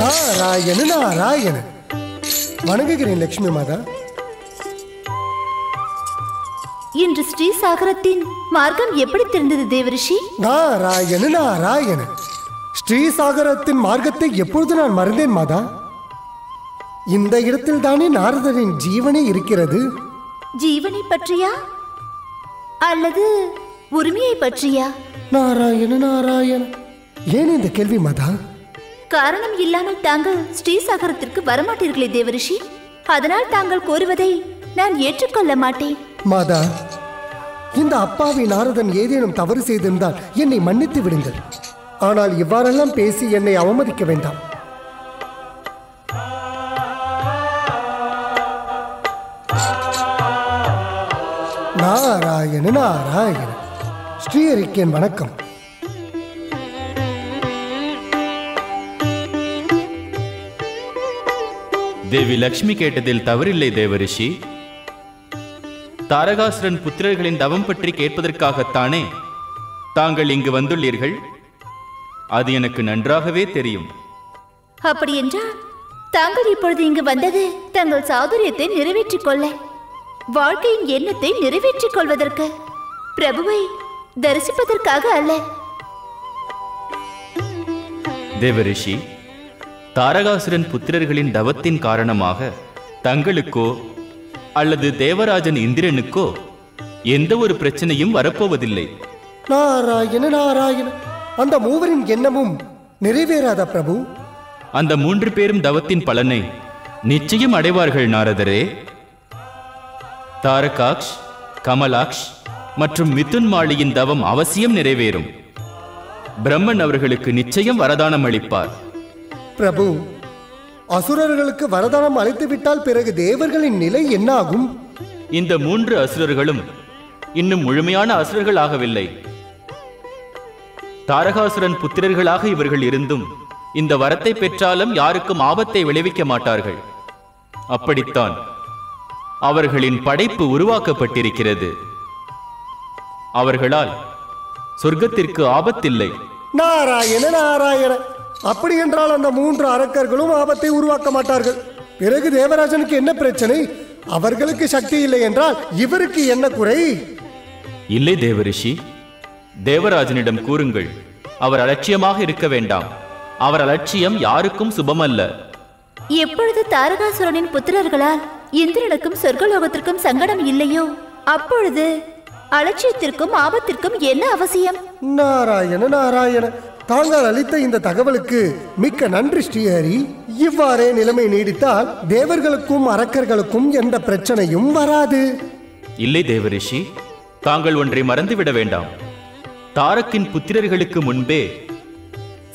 நாராயண நாராயண. வணங்குகிறேன் லட்சுமி மாதா. இன்று ஸ்ரீசாகரத்தின் மார்க்கம் எப்படி தெரிந்தது தேவரிஷி? நாராயண நாராயண. ஸ்ரீசாகரத்தின் மார்க்கத்தை எப்பொழுது நான் மறந்தேன் மாதா? இந்த இடத்தில் தானே நாரதரின் ஜீவனே இருக்கிறது. ஜீவனை பற்றியா அல்லது உரிமையை பற்றியா? நாராயண நாராயண. ஏன் இந்த கேள்வி மாதா? காரணம் இல்லாமல் தாங்கள் ஸ்ரீசாகரத்திற்கு வரமாட்டீர்களே தேவரிஷி. அதனால் தாங்கள் கோருவதை நான் ஏற்றுக்கொள்ள மாட்டேன். மாதா, இந்த அப்பாவி நாரதன் ஏதேனும் தவறு செய்திருந்தால் என்னை மன்னித்து விடுங்கள். ஆனால் இவ்வாறெல்லாம் பேசி என்னை அவமதிக்க வேண்டாம். நாராயண நாராயண. ஸ்ரீஹரிக்கேன் வணக்கம். தேவி லக்ஷ்மி கேட்டதில் தவறில்லை தேவரிஷி. தாரகாசுரன் புத்திரர்களின் தவம் பற்றி கேட்பதற்காகத்தானே தாங்கள் இங்கு வந்துள்ளீர்கள். அது எனக்கு நன்றாகவே தெரியும். அப்படி என்றால் தாங்கள் இப்பொழுது இங்கு வந்தது தங்கள் சாதுரியத்தை நிறைவேற்றிக் கொள்ள, வாழ்க்கையின் எண்ணத்தை நிறைவேற்றிக் கொள்வதற்கு, பிரபுவை தரிசிப்பதற்காக அல்ல. தேவரிஷி, தாரகாசுரன் புத்திரர்களின் தவத்தின் காரணமாக தங்களுக்கோ அல்லது தேவராஜன் இந்திரனுக்கோ எந்த ஒரு பிரச்சனையும் வரப்போவதில்லை. நாராயண நாராயண. அந்த மூவரின் எண்ணமும் நிறைவேறாத பிரபு. அந்த 3 பேரும் தவத்தின் பலனை நிச்சயம் அடைவார்கள் நாரதரே. தாரகாக்ஷ், கமலாக்ஷ் மற்றும் மிதுன் மாளியின் தவம் அவசியம் நிறைவேறும். பிரம்மன் அவர்களுக்கு நிச்சயம் வரதானம் அளிப்பார். பிரபு, அசுரர்களுக்கு வரதானம் அளித்து விட்டால் பிறகு தேவர்களின் நிலை என்ன ஆகும்? இந்த 3 அசுரர்களும் இன்னும் முழுமையான அசுரர்கள் ஆகவில்லை. தாரகாசுரன் புத்திரர்களாக இவர்கள் இருந்தும் இந்த வரத்தை பெற்றாலும் யாருக்கும் ஆபத்தை விளைவிக்க மாட்டார்கள். அப்படித்தான் அவர்களின் படைப்பு உருவாக்கப்பட்டிருக்கிறது. அவர்களால் சொர்க்கத்திற்கு ஆபத்தில்லை. நாராயண நாராயண. அப்படி என்றால் அந்த 3 அரக்கர்களும் ஆபத்தை உருவாக்க மாட்டார்கள். பிறகு தேவராஜனுக்கு என்ன பிரச்சனை? அவர்களுக்கு சக்தி இல்லை என்றால் இவருக்கு என்ன குறை? இல்லை தேவரிஷி, தேவராஜனிடம் கூறுங்கள், அவர் அலட்சியமாக இருக்க வேண்டாம். அவர் அலட்சியம் யாருக்கும் சுபமல்ல. எப்பொழுது தாரகாசுரனின் புத்திரர்களால் இந்திரனுக்கும் சொர்க்கலோகத்திற்கும் சங்கடம் இல்லையோ அப்பொழுது அலட்சியத்திற்கும் ஆபத்திற்கும் என்ன அவசியம்? நாராயண நாராயண. தாங்கள் அளித்த இந்த தகவலுக்கு மிக்க நன்றி ஸ்ரீஹரி. இவ்வாறே நிலைமை நீடித்தால் தேவர்களுக்கும் அரக்கர்களுக்கும் எந்த பிரச்சனையும் வராது. இல்லை தேவரிஷி, தாங்கள் ஒன்றை மறந்துவிட வேண்டாம். தாரக்கின் புத்திரர்களுக்கு முன்பே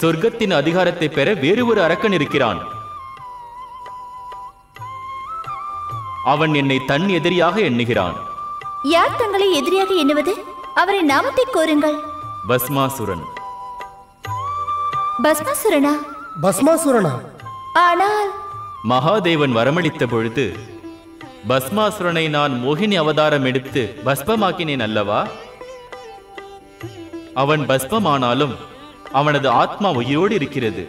சொர்க்கத்தின் அதிகாரத்தை பெற வேறு ஒரு அரக்கன் இருக்கிறான். அவன் என்னை தன் எதிரியாக எண்ணுகிறான். யார் தங்களை எதிரியாக எண்ணுவது? அவரை நாமத்தை கோருங்கள். பஸ்மாசுரன். பஸ்மாசுரனா? பஸ்மாசுரனா? ஆனால் மகாதேவன் வரமளித்த பொழுது பஸ்மாசுரனை நான் மோகினி அவதாரம் எடுத்து பஸ்பமாக்கினேன் அல்லவா? அவன் பஸ்பமானாலும் அவனது ஆத்மா உயிரோடு இருக்கிறது.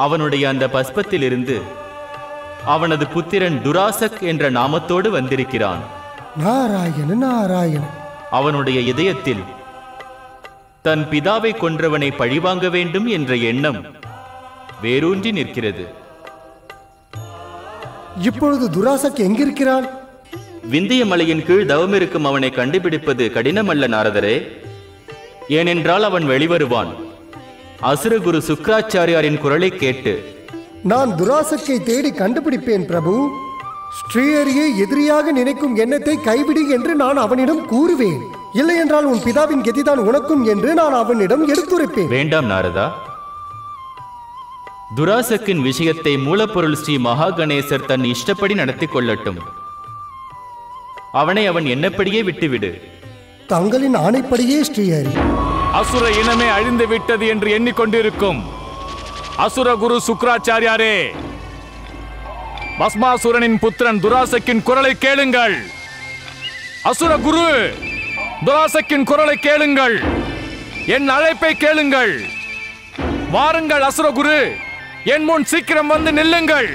அவனுடைய அந்த பஸ்பத்திலிருந்து அவனது புத்திரன் துராசக் என்ற நாமத்தோடு வந்திருக்கிறான். நாராயண நாராயண. அவனுடைய இதயத்தில் தன் பிதாவை கொன்றவனை பழிவாங்க வேண்டும் என்ற எண்ணம் வேரூன்றி நிற்கிறது. இப்பொழுது துராசக் எங்கிருக்கிறான்? விந்திய மலையின் கீழ் தவமிருக்கும் அவனை கண்டுபிடிப்பது கடினமல்ல நாரதரே. ஏனென்றால் அவன் வெளிவருவான். அசுரகுரு சுக்ராச்சாரியாரின் குரலை கேட்டு நான் துராசக்கை தேடி கண்டுபிடிப்பேன் பிரபு. ஸ்ரீஹரியை எதிரியாக நினைக்கும் எண்ணத்தை கைவிடு என்று நான் அவனிடம் கூறுவேன். இல்லை என்றால் உன் பிதாவின் கதிதான் உனக்கும் என்று நான் அவனிடம் எடுத்துரைப்பேன். வேண்டாம் நாரதா. துராசக்கின் விஷயத்தை மூலப்பொருள் ஸ்ரீ மகா கணேசர் தன் இஷ்டப்படி நடத்தி கொள்ளட்டும். அவனை அவன் என்னப்படியே விட்டுவிடு. தங்களின் ஆணைப்படியே ஸ்ரீஹரி. அசுர இனமே அழிந்து விட்டது என்று எண்ணிக்கொண்டிருக்கும் அசுர குரு சுக்ராச்சாரியாரே, பஸ்மாசுரனின் புத்திரன் துராசக்கின் குரலை கேளுங்கள். அசுர குரு துராசக்கின் குரலை கேளுங்கள். என் அழைப்பை கேளுங்கள். வாருங்கள் அசுர குரு, என் முன் சீக்கிரம் வந்து நில்லுங்கள்.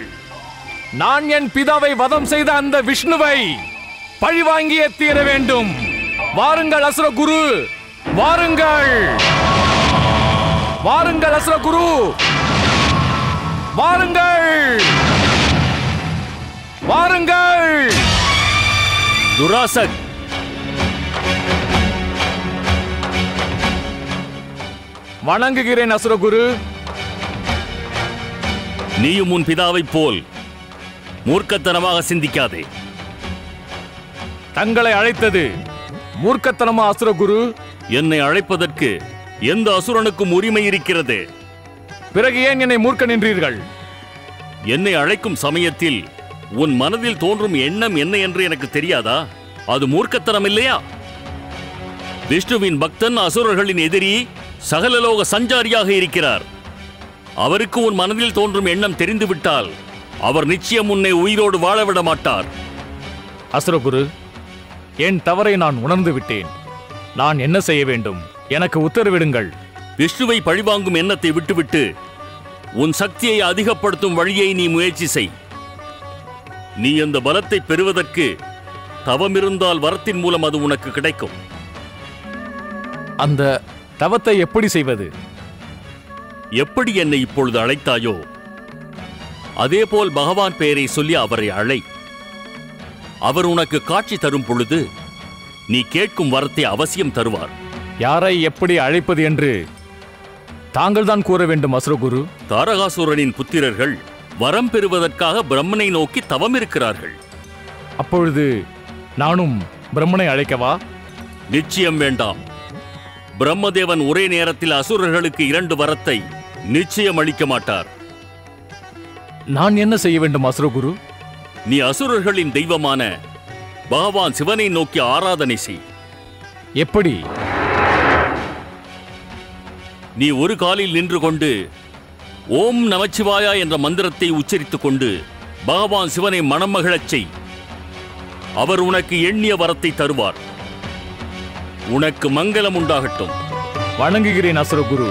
நான் என் பிதாவை வதம் செய்த அந்த விஷ்ணுவை பழிவாங்கியே தீர வேண்டும். வாருங்கள் அசுர குரு, வாருங்கள். வாருங்கள் அசுர குரு, வாருங்கள். வாருங்கள். துராசக், வணங்குகிறேன் அசுரகுரு. நீயும் உன் பிதாவைப் போல் மூர்க்கத்தனமாக சிந்திக்காதே. தங்களை அழைத்தது மூர்க்கத்தனமா அசுரகுரு? என்னை அழைப்பதற்கு எந்த அசுரனுக்கும் உரிமை இருக்கிறது. பிறகு ஏன் என்னை மூர்க்கன் என்றீர்கள்? என்னை அழைக்கும் சமயத்தில் உன் மனதில் தோன்றும் எண்ணம் என்ன என்று எனக்கு தெரியாதா? அது மூர்க்கத்தனம் இல்லையா? விஷ்ணுவின் பக்தன் அசுரர்களின் எதிரி சகலலோக சஞ்சாரியாக இருக்கிறார். அவருக்கு உன் மனதில் தோன்றும் எண்ணம் தெரிந்துவிட்டால் அவர் நிச்சயம் உன்னை உயிரோடு வாழவிட மாட்டார். அசுரகுரு, என் தவறை நான் உணர்ந்து விட்டேன். நான் என்ன செய்ய வேண்டும்? எனக்கு உத்தரவிடுங்கள். விஷ்ணுவை பழிவாங்கும் எண்ணத்தை விட்டுவிட்டு உன் சக்தியை அதிகப்படுத்தும் வழியை நீ முயற்சி செய். நீ அந்த பலத்தை பெறுவதற்கு தவம் இருந்தால் வரத்தின் மூலம் அது உனக்கு கிடைக்கும். அந்த தவத்தை எப்படி செய்வது? எப்படி என்னை இப்பொழுது அழைத்தாயோ அதேபோல் பகவான் பெயரை சொல்லி அவரை அழை. அவர் உனக்கு காட்சி தரும் பொழுது நீ கேட்கும் வரத்தை அவசியம் தருவார். யாரை எப்படி அழைப்பது என்று தாங்கள் தான் கூற வேண்டும் அசுரகுரு. தாரகாசுரனின் புத்திரர்கள் வரம் பெறுவதற்காக பிரம்மனை நோக்கி தவம் இருக்கிறார்கள். அப்பொழுது நானும் பிரம்மனை அழைக்கவா? நிச்சயம் வேண்டாம். பிரம்மதேவன் ஒரே நேரத்தில் அசுரர்களுக்கு 2 வரத்தை நிச்சயம் அளிக்க மாட்டார். நான் என்ன செய்ய வேண்டும் அசுரகுரு? நீ அசுரர்களின் தெய்வமான பகவான் சிவனை நோக்கி ஆராதனை செய். எப்படி? நீ ஒரு காலில் நின்று கொண்டு ஓம் நமச்சிவாயா என்ற மந்திரத்தை உச்சரித்துக் கொண்டு பகவான் சிவனை மனம் மகிழச் செய். அவர் உனக்கு எண்ணிய வரத்தை தருவார். உனக்கு மங்களம் உண்டாகட்டும். வணங்குகிறேன் அசுரகுரு.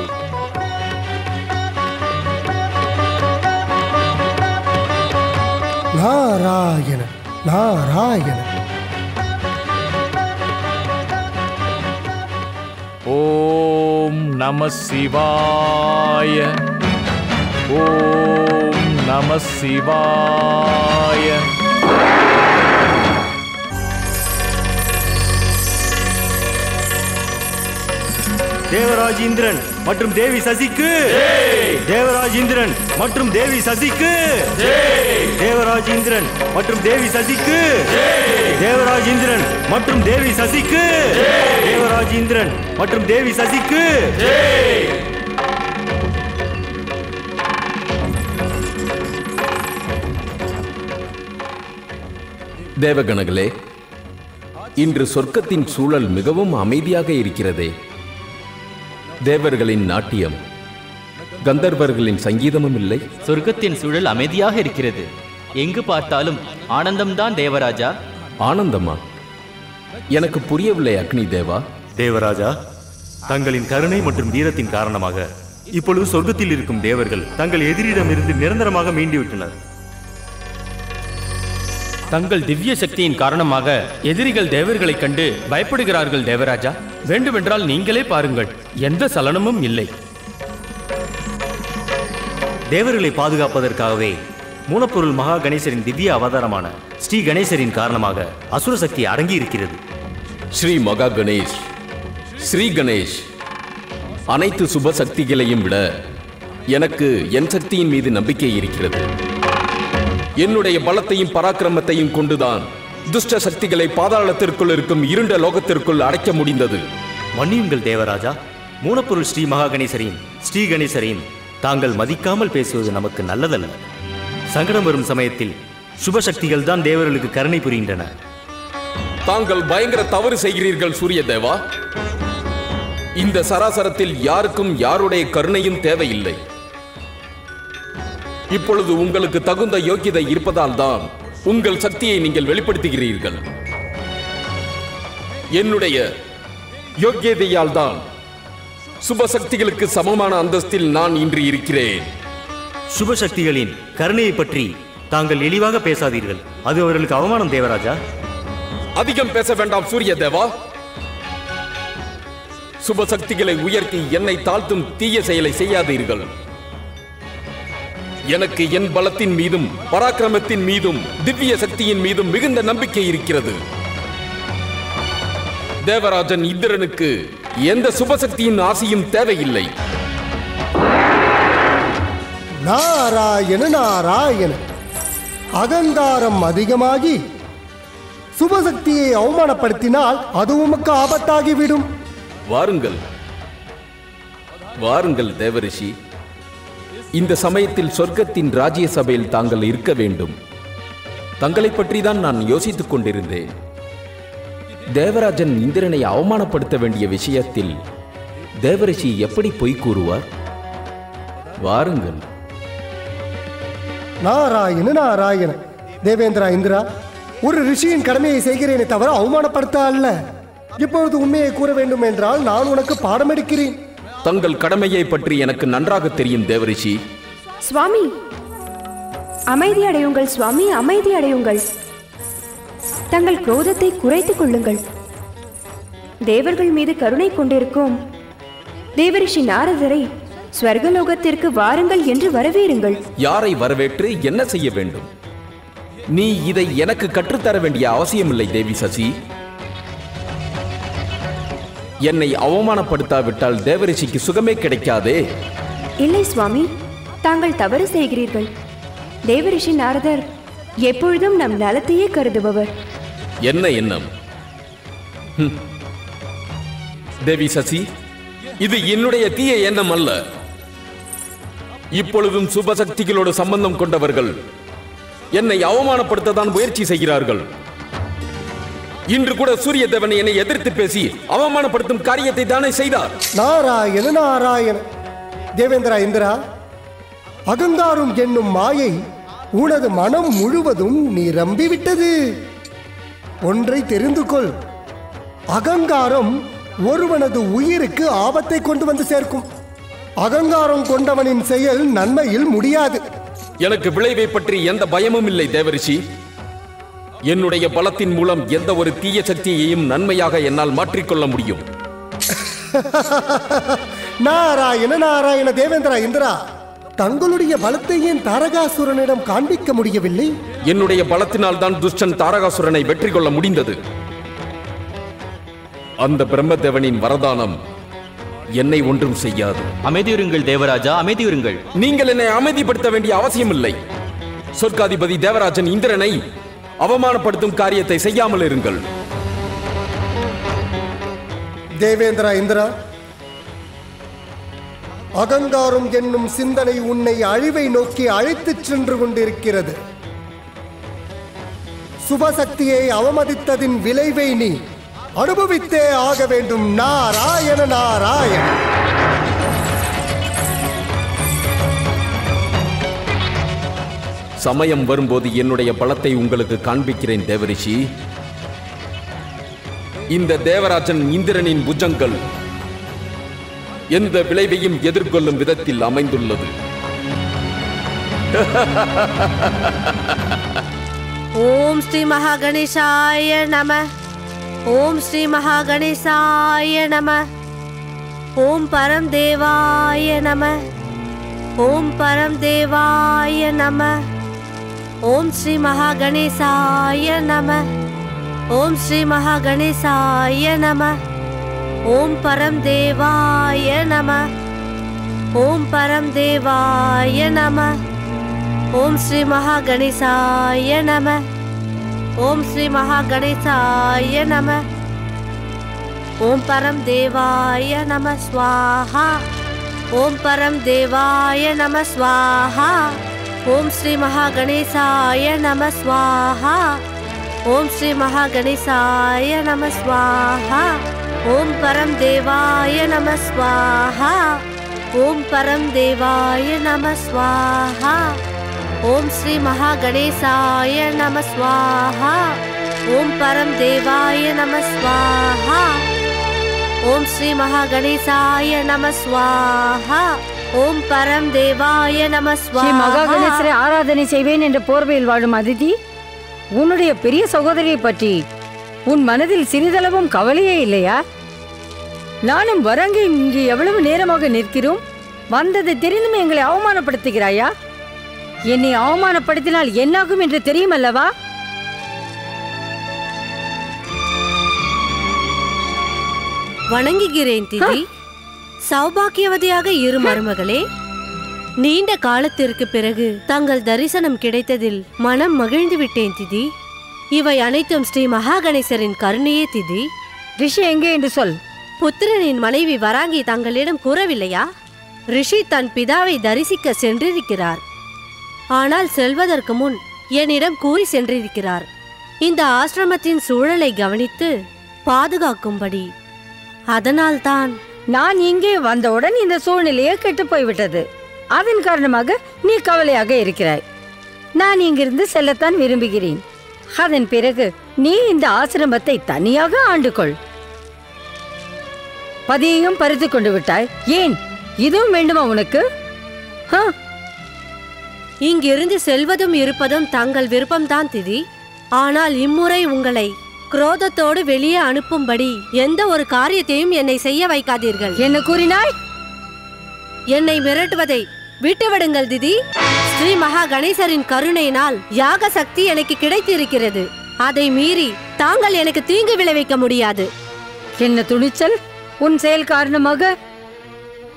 நாராயண நாராயண. ஓம் நம சிவாய. ஓம் நம சிவாய. தேவராஜ் இந்திரன் மற்றும் தேவி சசிக்கு, தேவராஜ் இந்திரன் மற்றும் தேவி சசிக்கு, தேவராஜ் இந்திரன் மற்றும் தேவி சசிக்கு, தேவராஜ் இந்திரன் மற்றும் தேவி சசிக்கு, தேவராஜ் இந்திரன் மற்றும் தேவி சசிக்கு. தேவகணங்களே, இன்று சொர்க்கத்தின் சூழல் மிகவும் அமைதியாக இருக்கிறதே. தேவர்களின் நாட்டியம், கந்தர்வர்களின் சங்கீதமும் இல்லை. சொர்க்கத்தின் சூழல் அமைதியாக இருக்கிறது. எங்கு பார்த்தாலும் ஆனந்தம்தான் தேவராஜா. ஆனந்தமா? எனக்கு புரியவில்லை அக்னி தேவா. தேவராஜா, தங்களின் கருணை மற்றும் வீரத்தின் காரணமாக இப்பொழுது சொர்க்கத்தில் இருக்கும் தேவர்கள் தங்கள் எதிரிடமிருந்து நிரந்தரமாக மீண்டுவிட்டனர். தங்கள் திவ்ய சக்தியின் காரணமாக எதிரிகள் தேவர்களைக் கண்டு பயப்படுகிறார்கள் தேவராஜா. வேண்டுமென்றால் நீங்களே பாருங்கள், எந்த சலனமும் இல்லை. தேவர்களை பாதுகாப்பதற்காகவே மூலப்பொருள் மகா கணேசரின் திவ்ய அவதாரமான ஸ்ரீ கணேசரின் காரணமாக அசுர சக்தி அடங்கி இருக்கிறது. ஸ்ரீ மகா கணேஷ், ஸ்ரீ கணேஷ், அனைத்து சுப சக்திகளையும் விட எனக்கு என் சக்தியின் மீது நம்பிக்கை இருக்கிறது. என்னுடைய பலத்தையும் பராக்கிரமத்தையும் கொண்டுதான் துஷ்ட சக்திகளை பாதாளத்திற்குள் இருக்கும் இருண்ட லோகத்திற்குள் அடைக்க முடிந்தது. மன்னியுங்கள் தேவராஜா, மூலப்பொருள் ஸ்ரீ மகா கணேசரின் ஸ்ரீ கணேசரின் தாங்கள் மதிக்காமல் பேசுவது நமக்கு நல்லதல்ல. சங்கடம் வரும் சமயத்தில் சுபசக்திகள் தான் தேவர்களுக்கு கருணை புரிகின்றன. தாங்கள் பயங்கர தவறு செய்கிறீர்கள் சூரிய தேவா. இந்த சராசரத்தில் யாருக்கும் யாருடைய கருணையும் தேவையில்லை. இப்பொழுது உங்களுக்கு தகுந்த யோக்கியதை இருப்பதால் தான் உங்கள் சக்தியை நீங்கள் வெளிப்படுத்துகிறீர்கள். என்னுடைய யோக்கியதையால் தான் சுப சக்திகளுக்கு சமமான அந்தஸ்தில் நான் இன்று இருக்கிறேன். சுபசக்திகளின் கருணையை பற்றி தாங்கள் இழிவாக பேசாதீர்கள். அது அவர்களுக்கு அவமானம் தேவராஜா. அதிகம் பேச வேண்டாம் சூரிய தேவா. சுபசக்திகளை உயர்த்தி என்னை தாழ்த்தும் தீய செயலை செய்யாதீர்கள். எனக்கு என் பலத்தின் மீதும் பராக்கிரமத்தின் மீதும் திவ்ய சக்தியின் மீதும் மிகுந்த நம்பிக்கை இருக்கிறது. தேவராஜன் இந்திரனுக்கு எந்த சுபசக்தியின் ஆசையும் தேவையில்லை. நாராயண நாராயண. அகங்காரம் அதிகமாகி சுபசக்தியை அவமானப்படுத்தினால் அது உமக்கு ஆபத்தாகிவிடும். வாருங்கள் வாருங்கள் தேவரிஷி. இந்த சமயத்தில் சொர்க்கத்தின் ராஜ்ய சபையில் தாங்கள் இருக்க வேண்டும். தங்களை பற்றி தான் நான் யோசித்துக் கொண்டிருந்தேன். தேவராஜன் இந்திரனை அவமானப்படுத்த வேண்டிய விஷயத்தில் தேவரிஷி எப்படி பொய் கூறுவார்? வாருங்கள். நாராயண நாராயண. தேவேந்திரா, இந்திரா, ஒரு ரிஷியின் கடமையை செய்கிறேனே தவிர அவமானப்படுத்த அல்ல. இப்பொழுது உண்மையை கூற வேண்டும் என்றால் நான் உனக்கு பாடம் எடுக்கிறேன். தங்கள் கடமையை பற்றி எனக்கு நன்றாக தெரியும் தேவரிஷி. சுவாமி, அமைதி அடையுங்கள் சுவாமி, அமைதி அடையுங்கள். தங்கள் குரோதத்தை குறைத்துக் கொள்ளுங்கள். தேவர்கள் மீது கருணை கொண்டிருக்கும் தேவரிஷி நாரதரை ஸ்வர்கலோகத்திற்கு வாருங்கள் என்று வரவேறுங்கள். யாரை வரவேற்று என்ன செய்ய வேண்டும்? நீ இதை எனக்கு கற்றுத்தர வேண்டிய அவசியமில்லை தேவி சசி. என்னை அவமானப்படுத்தாவிட்டால் தேவரிஷிக்கு சுகமே கிடைக்காதே. இல்லை சுவாமி, தாங்கள் தவறு செய்கிறீர்கள். தேவரிஷி நாரதர் எப்பொழுதும் நம் நலத்தையே கருதுபவர். என்ன எண்ணம்? தேவி சசி, இது என்னுடைய தீய எண்ணம் அல்ல. இப்பொழுதும் சுபசக்திகளோடு சம்பந்தம் கொண்டவர்கள் என்னை அவமானப்படுத்தத்தான் முயற்சி செய்கிறார்கள். இன்று கூட சூரிய தேவன் என்னை எதிர்த்து பேசி அவமானப்படுத்தும் காரியத்தை தானே செய்தார். நாராயண நாராயண. தேவேந்திரா, இந்திரா, அகங்காரம் என்னும் மாயை உனது மனம் முழுவதும் நிரம்பிவிட்டது. ஒன்றை தெரிந்து கொள், அகங்காரம் ஒருவனது உயிருக்கு ஆபத்தை கொண்டு வந்து சேர்க்கும். அகங்காரம் கொண்டவனின் செயல் நன்மையில் முடியாது. எனக்கு விளைவை பற்றி எந்த பயமும் இல்லை தேவரிஷி. என்னுடைய பலத்தின் மூலம் எந்த ஒரு தீய சக்தியையும் நன்மையாக என்னால் மாற்றிக்கொள்ள முடியும். நாராயண நாராயண. தேவேந்திரா, இந்திரா, தங்களுடைய பலத்தை ஏன் தாரகாசுரனிடம் காண்பிக்க முடியவில்லை? என்னுடைய பலத்தினால் தான் துஷ்டன் தாரகாசுரனை வெற்றி கொள்ள முடிந்தது. அந்த பிரம்மதேவனின் வரதானம் என்னை ஒன்றும் செய்யாது. அமைதியுறுங்கள் தேவராஜா, அமைதியுறுங்கள். நீங்கள் என்னை அமைதிப்படுத்த வேண்டிய அவசியம் இல்லை. சொர்க்காதிபதி தேவராஜன் இந்திரனை அவமானப்படுத்தும் காரியத்தை செய்யாமல் இருங்கள். தேவேந்திரா, இந்திரா, அகங்காரம் என்னும் சிந்தனை உன்னை அழிவை நோக்கி அழைத்துச் சென்று கொண்டிருக்கிறது. சுபசக்தியை அவமதித்ததின் விளைவை நீ அனுபவித்தே ஆக வேண்டும். நாராயண நாராயண. சமயம் வரும்போது என்னுடைய பலத்தை உங்களுக்கு காண்பிக்கிறேன் தேவரிஷி. இந்த தேவராஜன் இந்திரனின் புஜங்கள் எந்த விளைவையும் எதிர்கொள்ளும் விதத்தில் அமைந்துள்ளது. ஓம் ஸ்ரீ மகாகணேசாய நம. ஓம் ஸ்ரீ மகாகணேசாய நம. ஓம் பரம் தேவாய நம. ஓம் பரம் தேவாய நம. ஓம் ஸ்ரீ மகாகணேசாய நம. ஓம் ஸ்ரீ மகாகணேசாய நம. ஓம் பரம் தேவாய நம. ஓம் பரம் தேவாய நம. ஓம் ஸ்ரீ மகாகணேசாய நம. ஓம் ஸ்ரீ மகாகணேசாய நம. ஓம் பரம் தேவாய நம ஸ்வாஹா. ஓம் பரம் தேவாய நம ஸ்வாஹா. ஓம் ஸ்ரீ மகாகணேசாய நம ஸ்வாஹா. ஓம் ஸ்ரீ மகாகணேசாய நம ஸ்வாஹா. ஓம் பரம் தேவாய நம ஸ்வாஹா. ஓம் பரம் தேவாய நம ஸ்வாஹா. ஓம் ஸ்ரீ மகாகணேசாய நம ஸ்வாஹா. ஓம் பரம் தேவாய நம ஸ்வாஹா. ஓம் ஸ்ரீ மகாகணேசாய நம ஸ்வாஹா. ஓம் பரம் தேவாய நம ஸ்ரீ மகா கணேசரை ஆராதனை செய்வேன் என்ற போர்வையில் வாழும் அதிதி, உன்னுடைய பெரிய சகோதரியை பற்றி உன் மனதில் சிறிதளவும் கவலையே இல்லையா? நானும் வரங்க இங்கு எவ்வளவு நேரமாக நிற்கிறோம், வந்தது தெரிந்தும் எங்களை அவமானப்படுத்துகிறாயா? என்னை அவமானப்படுத்தினால் என்னாகும் என்று தெரியும் அல்லவா? வணங்குகிறேன் திதி. சௌபாக்கியவதியாக இரு மருமகளே, நீண்ட காலத்திற்கு பிறகு தங்கள் தரிசனம் கிடைத்ததில் மனம் மகிழ்ந்து விட்டேன் திதி. இவை அனைத்தும் ஸ்ரீ மகா கணேசரின் கருணையே திதி. ரிஷி எங்கே என்று சொல். புத்திரனின் மனைவி வராங்கி தங்களிடம் கூறவில்லையா? ரிஷி தன் பிதாவை தரிசிக்க சென்றிருக்கிறார். ஆனால் செல்வதற்கு முன் என்னிடம் கூறி சென்றிருக்கிறார், இந்த ஆசிரமத்தின் சூழலை கவனித்து பாதுகாக்கும்படி. அதனால்தான் நான் இங்கே வந்தவுடன் இந்த சூழ்நிலையே கெட்டு போய்விட்டது. அதன் காரணமாக நீ கவலையாக இருக்கிறாய். நான் இங்கிருந்து செல்லத்தான் விரும்புகிறேன். அதன் பிறகு நீ இந்த ஆசிரமத்தை தனியாக ஆண்டுகொள். பதியையும் பறித்து கொண்டு விட்டாய், ஏன் இதுவும் வேண்டுமா உனக்கு? இங்கிருந்து செல்வதும் இருப்பதும் தங்கள் விருப்பம்தான் திதி. ஆனால் இம்முறை உங்களை குரோதத்தோடு வெளியே அனுப்பும்படி எந்த ஒரு காரியத்தையும் என்னை செய்ய வைக்காதீர்கள். என்ன கூறினாய்? என்னை மிரட்டுவதை விட்டுவிடுங்கள் திதி. ஸ்ரீ மகா கணேசரின் கருணையினால் யாக சக்தி எனக்கு கிடைத்திருக்கிறது. அதை மீறி தாங்கள் எனக்கு தீங்கு விளைவிக்க முடியாது. என்ன துணிச்சல்! உன் செயல் காரணமாக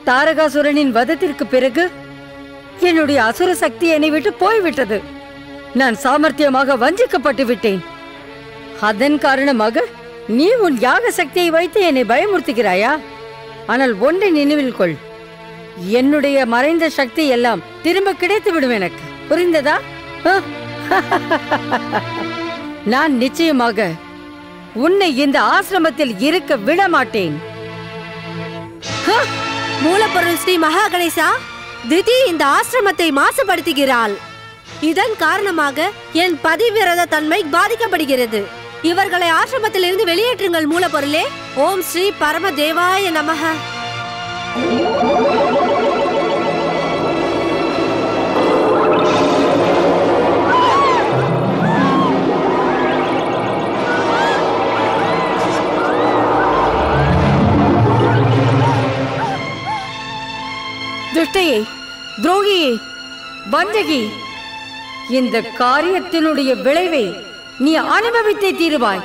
தாரகாசுரனின் வதத்திற்கு பிறகு என்னுடைய அசுர சக்தி என்னை விட்டு போய்விட்டது. நான் சாமர்த்தியமாக வஞ்சிக்கப்பட்டு விட்டேன். அதன் காரணமாக நீ உன் யாக சக்தியை வைத்து என்னை பயமுறுத்துகிறாயா? ஆனால் ஒன்றை நினைவில் கொள், என்னுடைய மறைந்த சக்தி எல்லாம் திரும்ப கிடைத்து விடும் எனக்கு. புரிந்ததா? நான் நிச்சயமாக உன்னை இந்த ஆசிரமத்தில் இருக்க விட மாட்டேன். மூலப்பொருள் ஸ்ரீ மகா கணேசா, திதி இந்த ஆசிரமத்தை மாசுபடுத்துகிறாள். இதன் காரணமாக என் பதிவிரத தன்மை பாதிக்கப்படுகிறது. இவர்களை ஆசிரமத்திலிருந்து வெளியேற்றுங்கள் மூலப்பொருளே. ஓம் ஸ்ரீ பரம தேவாய நமஹ. துஷ்டையே, துரோகியே, வஞ்சகி, இந்த காரியத்தினுடைய விளைவை நீ அனுபவித்தே தீருவாய்.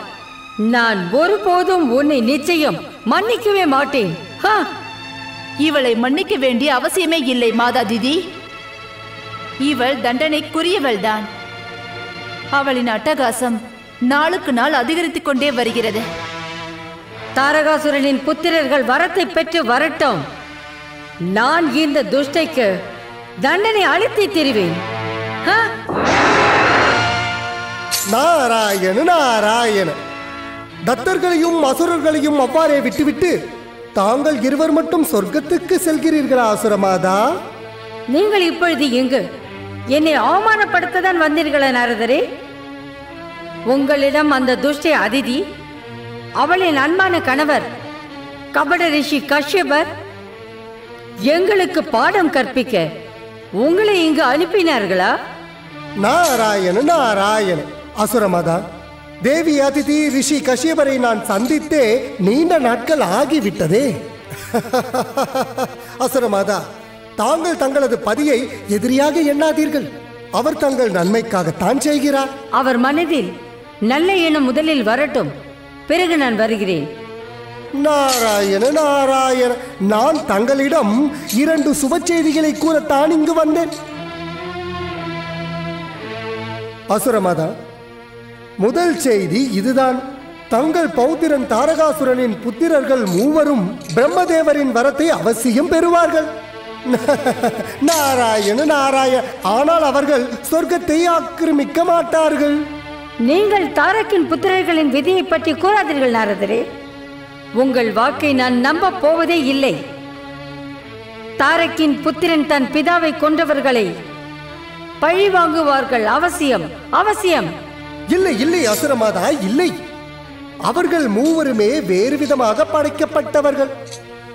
நான் ஒருபோதும் உன்னை நிச்சயம் மன்னிக்கவே மாட்டேன். இவளை மன்னிக்க வேண்டிய அவசியமே இல்லை மாதா திதி. இவள் தண்டனைக்குரியவள்தான். அவளின் அட்டகாசம் நாளுக்கு நாள் அதிகரித்துக் கொண்டே வருகிறது. தாரகாசுரனின் புத்திரர்கள் வரத்தை பெற்று வரட்டும். நான் இந்த துஷ்டைக்கு தண்டனை அளித்தே தருவேன். நாராயண நாராயண. தத்தர்களையும் அசுரர்களையும் அவ்வாறே விட்டுவிட்டு தாங்கள் இருவர் மட்டும் சொர்க்கத்துக்கு செல்கிறீர்களா அசுரமாதா? நீங்கள் இப்பொழுது எங்கு என்னை அவமானப்படுத்ததான் வந்தீர்களா நாரதரே? உங்களிடம் அந்த துஷ்டை அதிதி, அவளின் அன்பான கணவர் கபட ரிஷி கஷ்யபர் எங்களுக்கு பாடம் கற்பிக்க உங்களை இங்கு அனுப்பினார்களா? நாராயண நாராயண. அசுரமாதா, தேவி அதிதி ரிஷி கஷ்யபரை நான் சந்தித்தே நீண்ட நாட்கள் ஆகிவிட்டதே. அசுரமாதா, தாங்கள் தங்களது பதியை எதிரியாக எண்ணாதீர்கள். அவர் தங்கள் நன்மைக்காகத்தான் செய்கிறார். அவர் மனதில் நல்ல எண்ணம் முதலில் வரட்டும், பிறகு நான் வருகிறேன். நாராயண நாராயண. நான் தங்களிடம் 2 சுப செய்திகளை கூறத்தான் இங்கு வந்தேன். அசுரமாதா, முதல் செய்தி இதுதான். தங்கள் பௌத்திரன் தாரகாசுரனின் புத்திரர்கள் 3 பிரம்மதேவரின் வரத்தை அவசியம் பெறுவார்கள். நாராயண நாராயண. ஆனால் அவர்கள் சொர்க்கத்தை ஆக்கிரமிக்க மாட்டார்கள். நீங்கள் தாரக்கின் புத்திரர்களின் விதியை பற்றி கூறாதீர்கள் நாரதரே. உங்கள் வாக்கை நான் நம்ப போவதே இல்லை. தாரக்கின் புத்திரன் தன் பிதாவை கொன்றவர்களை பழி வாங்குவார்கள். அவசியம், அவசியம். இல்லை இல்லை அசுரமாதா, இல்லை. அவர்கள் 3 வேறு விதமாக படைக்கப்பட்டவர்கள்.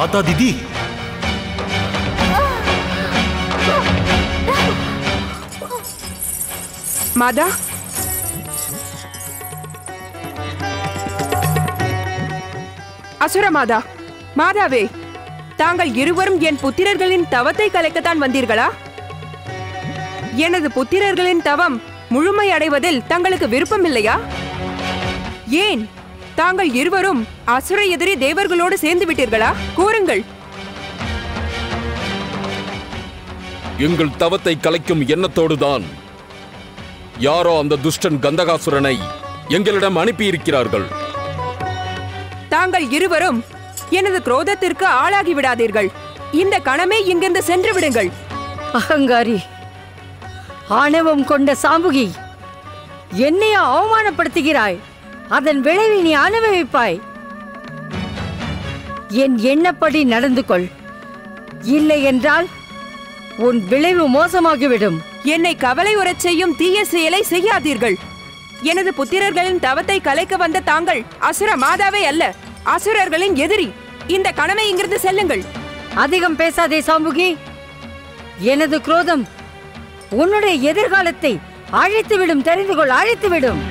மாதா தீதி, மாதா, அசுர மாதா, மாதாவே, தாங்கள் இருவரும் என் புத்திரர்களின் தவத்தை கலைக்கத்தான் வந்தீர்களா? எனது புத்திரர்களின் தவம் முழுமை அடைவதில் தங்களுக்கு விருப்பம் இல்லையா? ஏன் தாங்கள் இருவரும் அசுர எதிரி தேவர்களோடு சேர்ந்து விட்டீர்களா? கூறுங்கள். எங்கள் தவத்தை கலைக்கும் எண்ணத்தோடுதான் யாரோ அந்த துஷ்டன் கந்தகாசுரனை எங்களிடம் அனுப்பியிருக்கிறார்கள். தாங்கள் இருவரும் எனது குரோதத்திற்கு ஆளாகி விடாதீர்கள். இந்த கணமே இங்கிருந்து சென்று விடுங்கள். அகங்காரி, ஆணவம் கொண்ட சாம்புகி, என்னைய அவமானப்படுத்துகிறாய். அதன் விளைவை நீ அனுபவிப்பாய். என் எண்ணப்படி நடந்து கொள். இல்லை என்றால் உன் விளைவு மோசமாகிவிடும். என்னை கவலை உறச் செய்யும் தீய செயலை செய்யாதீர்கள். எனது புத்திரர்களின் தவத்தை கலைக்க வந்த தாங்கள் அசுர மாதாவே அல்ல, அசுரர்களின் எதிரி. இந்த கணமை இங்கிருந்து செல்லுங்கள். அதிகம் பேசாதே சாம்புகி. எனது குரோதம் உன்னுடைய எதிர்காலத்தை அழித்துவிடும். தெரிந்து கொள், அழித்துவிடும்.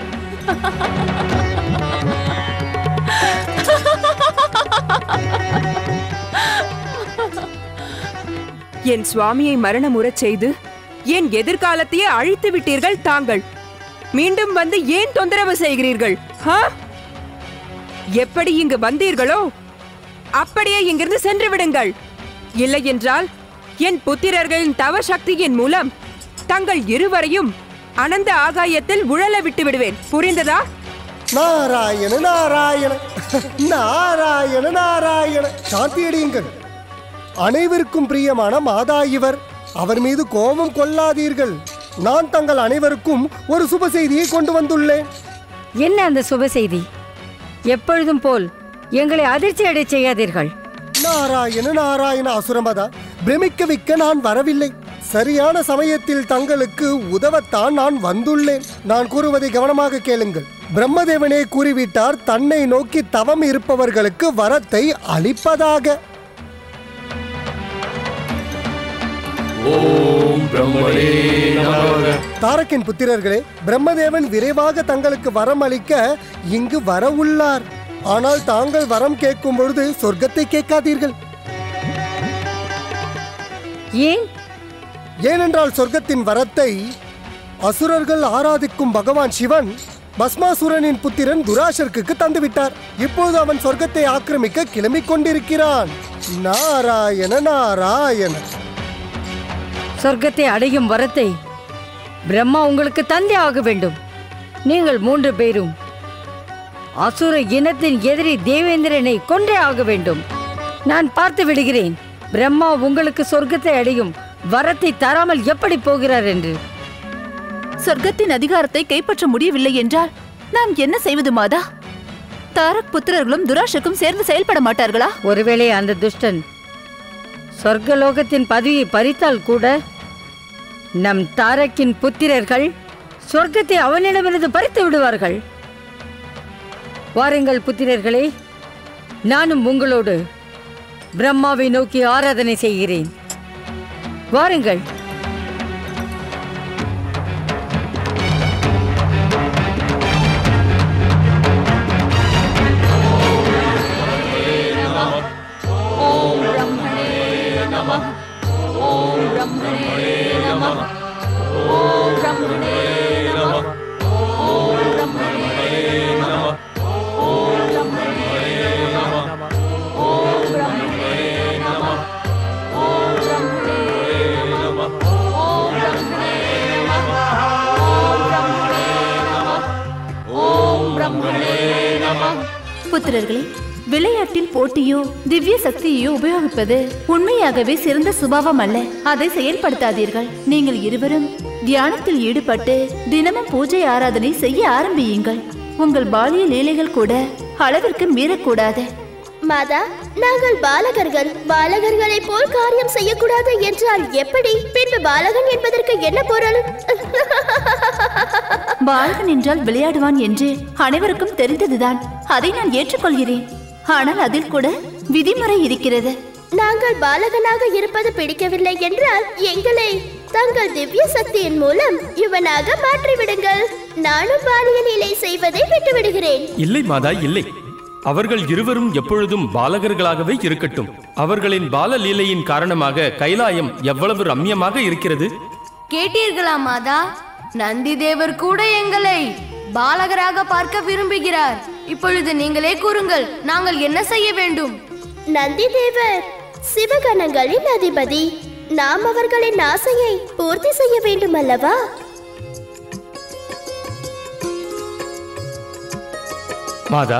என் சுவாமியை மரணமுறச் செய்து என் எதிர்காலத்தையே அழித்து விட்டீர்கள் தாங்கள். மீண்டும் வந்து ஏன் தொந்தரவு செய்கிறீர்கள்? எப்படி இங்கு வந்தீர்களோ அப்படியே இங்கிருந்து சென்று விடுங்கள். இல்லை என்றால் என் புத்திரர்களின் தவ சக்தியின் மூலம் தங்கள் இருவரையும் அனந்த ஆகாயத்தில் உழல விட்டு விடுவேன். புரிந்ததா? நாராயண நாராயண நாராயண நாராயண. சாந்தியடியுங்கள். அனைவருக்கும் பிரியமான மாதா இவர். அவர் மீது கோபம் கொள்ளாதீர்கள். நான் தங்கள் அனைவருக்கும் ஒரு சுப செய்தியை கொண்டு வந்துள்ளேன். என்ன அந்த சுப செய்தி? எப்பொழுதும் போல் எங்களை அதிர்ச்சி அடை செய்யாதீர்கள். நாராயண நாராயண. அசுரமதா, பிரமிக்க வைக்க நான் வரவில்லை. சரியான சமயத்தில் தங்களுக்கு உதவத்தான் நான் வந்துள்ளேன். நான் கூறுவதை கவனமாக கேளுங்கள். பிரம்மதேவனே கூறிவிட்டார், தன்னை நோக்கி தவம் இருப்பவர்களுக்கு வரத்தை அளிப்பதாக. ஓம் பிரம்மணே நமக. தாரக்கின் புத்திரர்களே, பிரம்மதேவன் விரைவாக தங்களுக்கு வரம் அளிக்க இங்கு வர உள்ளார். ஆனால் தாங்கள் வரம் கேட்கும் பொழுது சொர்க்கத்தை கேட்காதீர்கள். ஏன்? ஏனென்றால் சொர்க்கத்தின் வரத்தை அசுரர்கள் ஆராதிக்கும் பகவான் சிவன் பஸ்மாசுரனின் புத்திரன் துராசருக்கு தந்துவிட்டார். இப்போது அவன் சொர்க்கத்தை ஆக்கிரமிக்க கிளம்பிக் கொண்டிருக்கிறான். நாராயண நாராயண. சொர்க்கத்தை அடையும் வரத்தை பிரம்மா உங்களுக்கு தந்தே ஆக வேண்டும். நீங்கள் 3 பேரும் அசுர இனத்தின் எதிரி தேவேந்திரனை கொன்றே ஆக வேண்டும். நான் பார்த்து விடுகிறேன் பிரம்மா உங்களுக்கு சொர்க்கத்தை அடையும் வரத்தை தராமல் எப்படி போகிறார் என்று. சொர்க்கத்தின் அதிகாரத்தை கைப்பற்ற முடியவில்லை என்றால் நாம் என்ன செய்வது மாதா? தாரக் புத்திரர்களும் துராஷுக்கும் சேர்ந்து செயல்பட மாட்டார்களா? ஒருவேளை அந்த துஷ்டன் சொர்க்கலோகத்தின் பதவியை பறித்தால் கூட நம் தாரக்கின் புத்திரர்கள் சொர்க்கத்தை அவனிடமிருந்து பறித்து விடுவார்கள். வாருங்கள் புத்திரர்களே, நானும் உங்களோடு பிரம்மாவை நோக்கி ஆராதனை செய்கிறேன். வாருங்கள். புத்திரர்களே, விளையாட்டில் போட்டியோ திவ்ய சக்தியோ உபயோகிப்பது உண்மையாகவே சிறந்த சுபாவம் அல்ல. அதை செயல்படுத்தாதீர்கள். நீங்கள் இருவரும் தியானத்தில் ஈடுபட்டு தினமும் பூஜை ஆராதனை செய்ய ஆரம்பியுங்கள். உங்கள் பாலிய லீலைகள் கூட அளவிற்கு மீறக்கூடாது. மாதா, நாங்கள் பாலகர்கள். பாலகர்களை போல் காரியம் செய்யக்கூடாது என்றால் எப்படி? பின்பு பாலகன் என்பதற்கு என்ன பொருள்? பாலகன் என்றால் விளையாடுவான் என்று அனைவருக்கும் தெரிந்ததுதான். அதை நான் ஏற்றுக்கொள்கிறேன். ஆனால் அதில் கூட விதிமுறை இருக்கிறது. நாங்கள் பாலகனாக இருப்பது பிடிக்கவில்லை என்றால் எங்களை தங்கள் திவ்ய சக்தியின் மூலம் இவனாக மாற்றிவிடுங்கள். நானும் பாலிய லீலை செய்வதை விட்டுவிடுகிறேன். இல்லை மாதா, இல்லை. அவர்கள் இருவரும் எப்பொழுதும் பாலகர்களாகவே இருக்கட்டும். அவர்களின் பால லீலையின் காரணமாக கைலாயம் எவ்வளவு ரம்யமாக இருக்கிறது. கேட்டீர்களா மாதா? நந்தி தேவர் கூட எங்களை பாலகராக பார்க்க விரும்புகிறார். இப்பொழுது நீங்களே கூறுங்கள், நாங்கள் என்ன செய்ய வேண்டும்? நந்தி தேவர் சிவகணங்களின் அதிபதி. நாம் அவர்களின் ஆசையை பூர்த்தி செய்ய வேண்டும் அல்லவா? மாதா,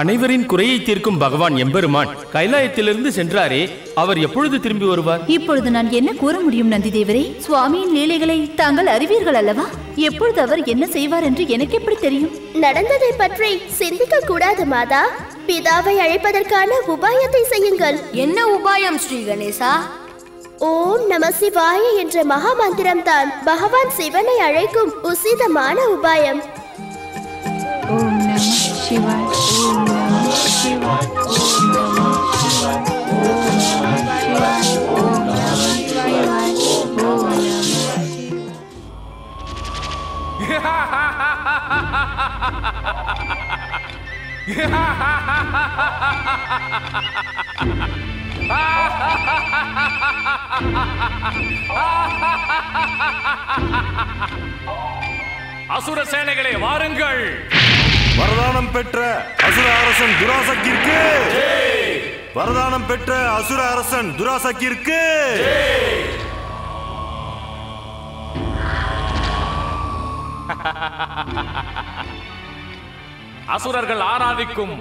அனைவரின் குறையை தீர்க்கும் பகவான் எம்பெருமான் கைலாயத்திலிருந்து சென்றாரே, அவர் எப்பொழுது திரும்பி வருவார்? இப்பொழுது நான் என்ன கூற முடியும் நந்தி தேவரே? சுவாமியின் லீலைகளை தாங்கள் அறிவீர்கள் அல்லவா? எப்பொழுது அவர் என்ன செய்வார் என்று எனக்கு எப்படி தெரியும்? நடந்ததை பற்றி சிந்திக்க கூடாது மாதா. பிதாவை அழைப்பதற்கான உபாயத்தை செய்யுங்கள். என்ன உபாயம் ஸ்ரீ கணேசா? ஓம் நம சிவாய என்ற மகா மந்திரம் தான் பகவான் சிவனை அழைக்கும் உசிதமான உபாயம். ஓம் நம சிவாய, ஓம் நம சிவாய, ஓம் நம சிவாய, ஓம் நம சிவாய, ஓம் நம சிவாய, ஓம் நம அசுர சேனைகளே வாருங்கள். வரதானம் பெற்ற அசுர அரசன் துராசக்கிற்கு, வரதானம் பெற்ற அசுர அரசன் துராசக்கிற்கு. அசுரர்கள் ஆராதிக்கும்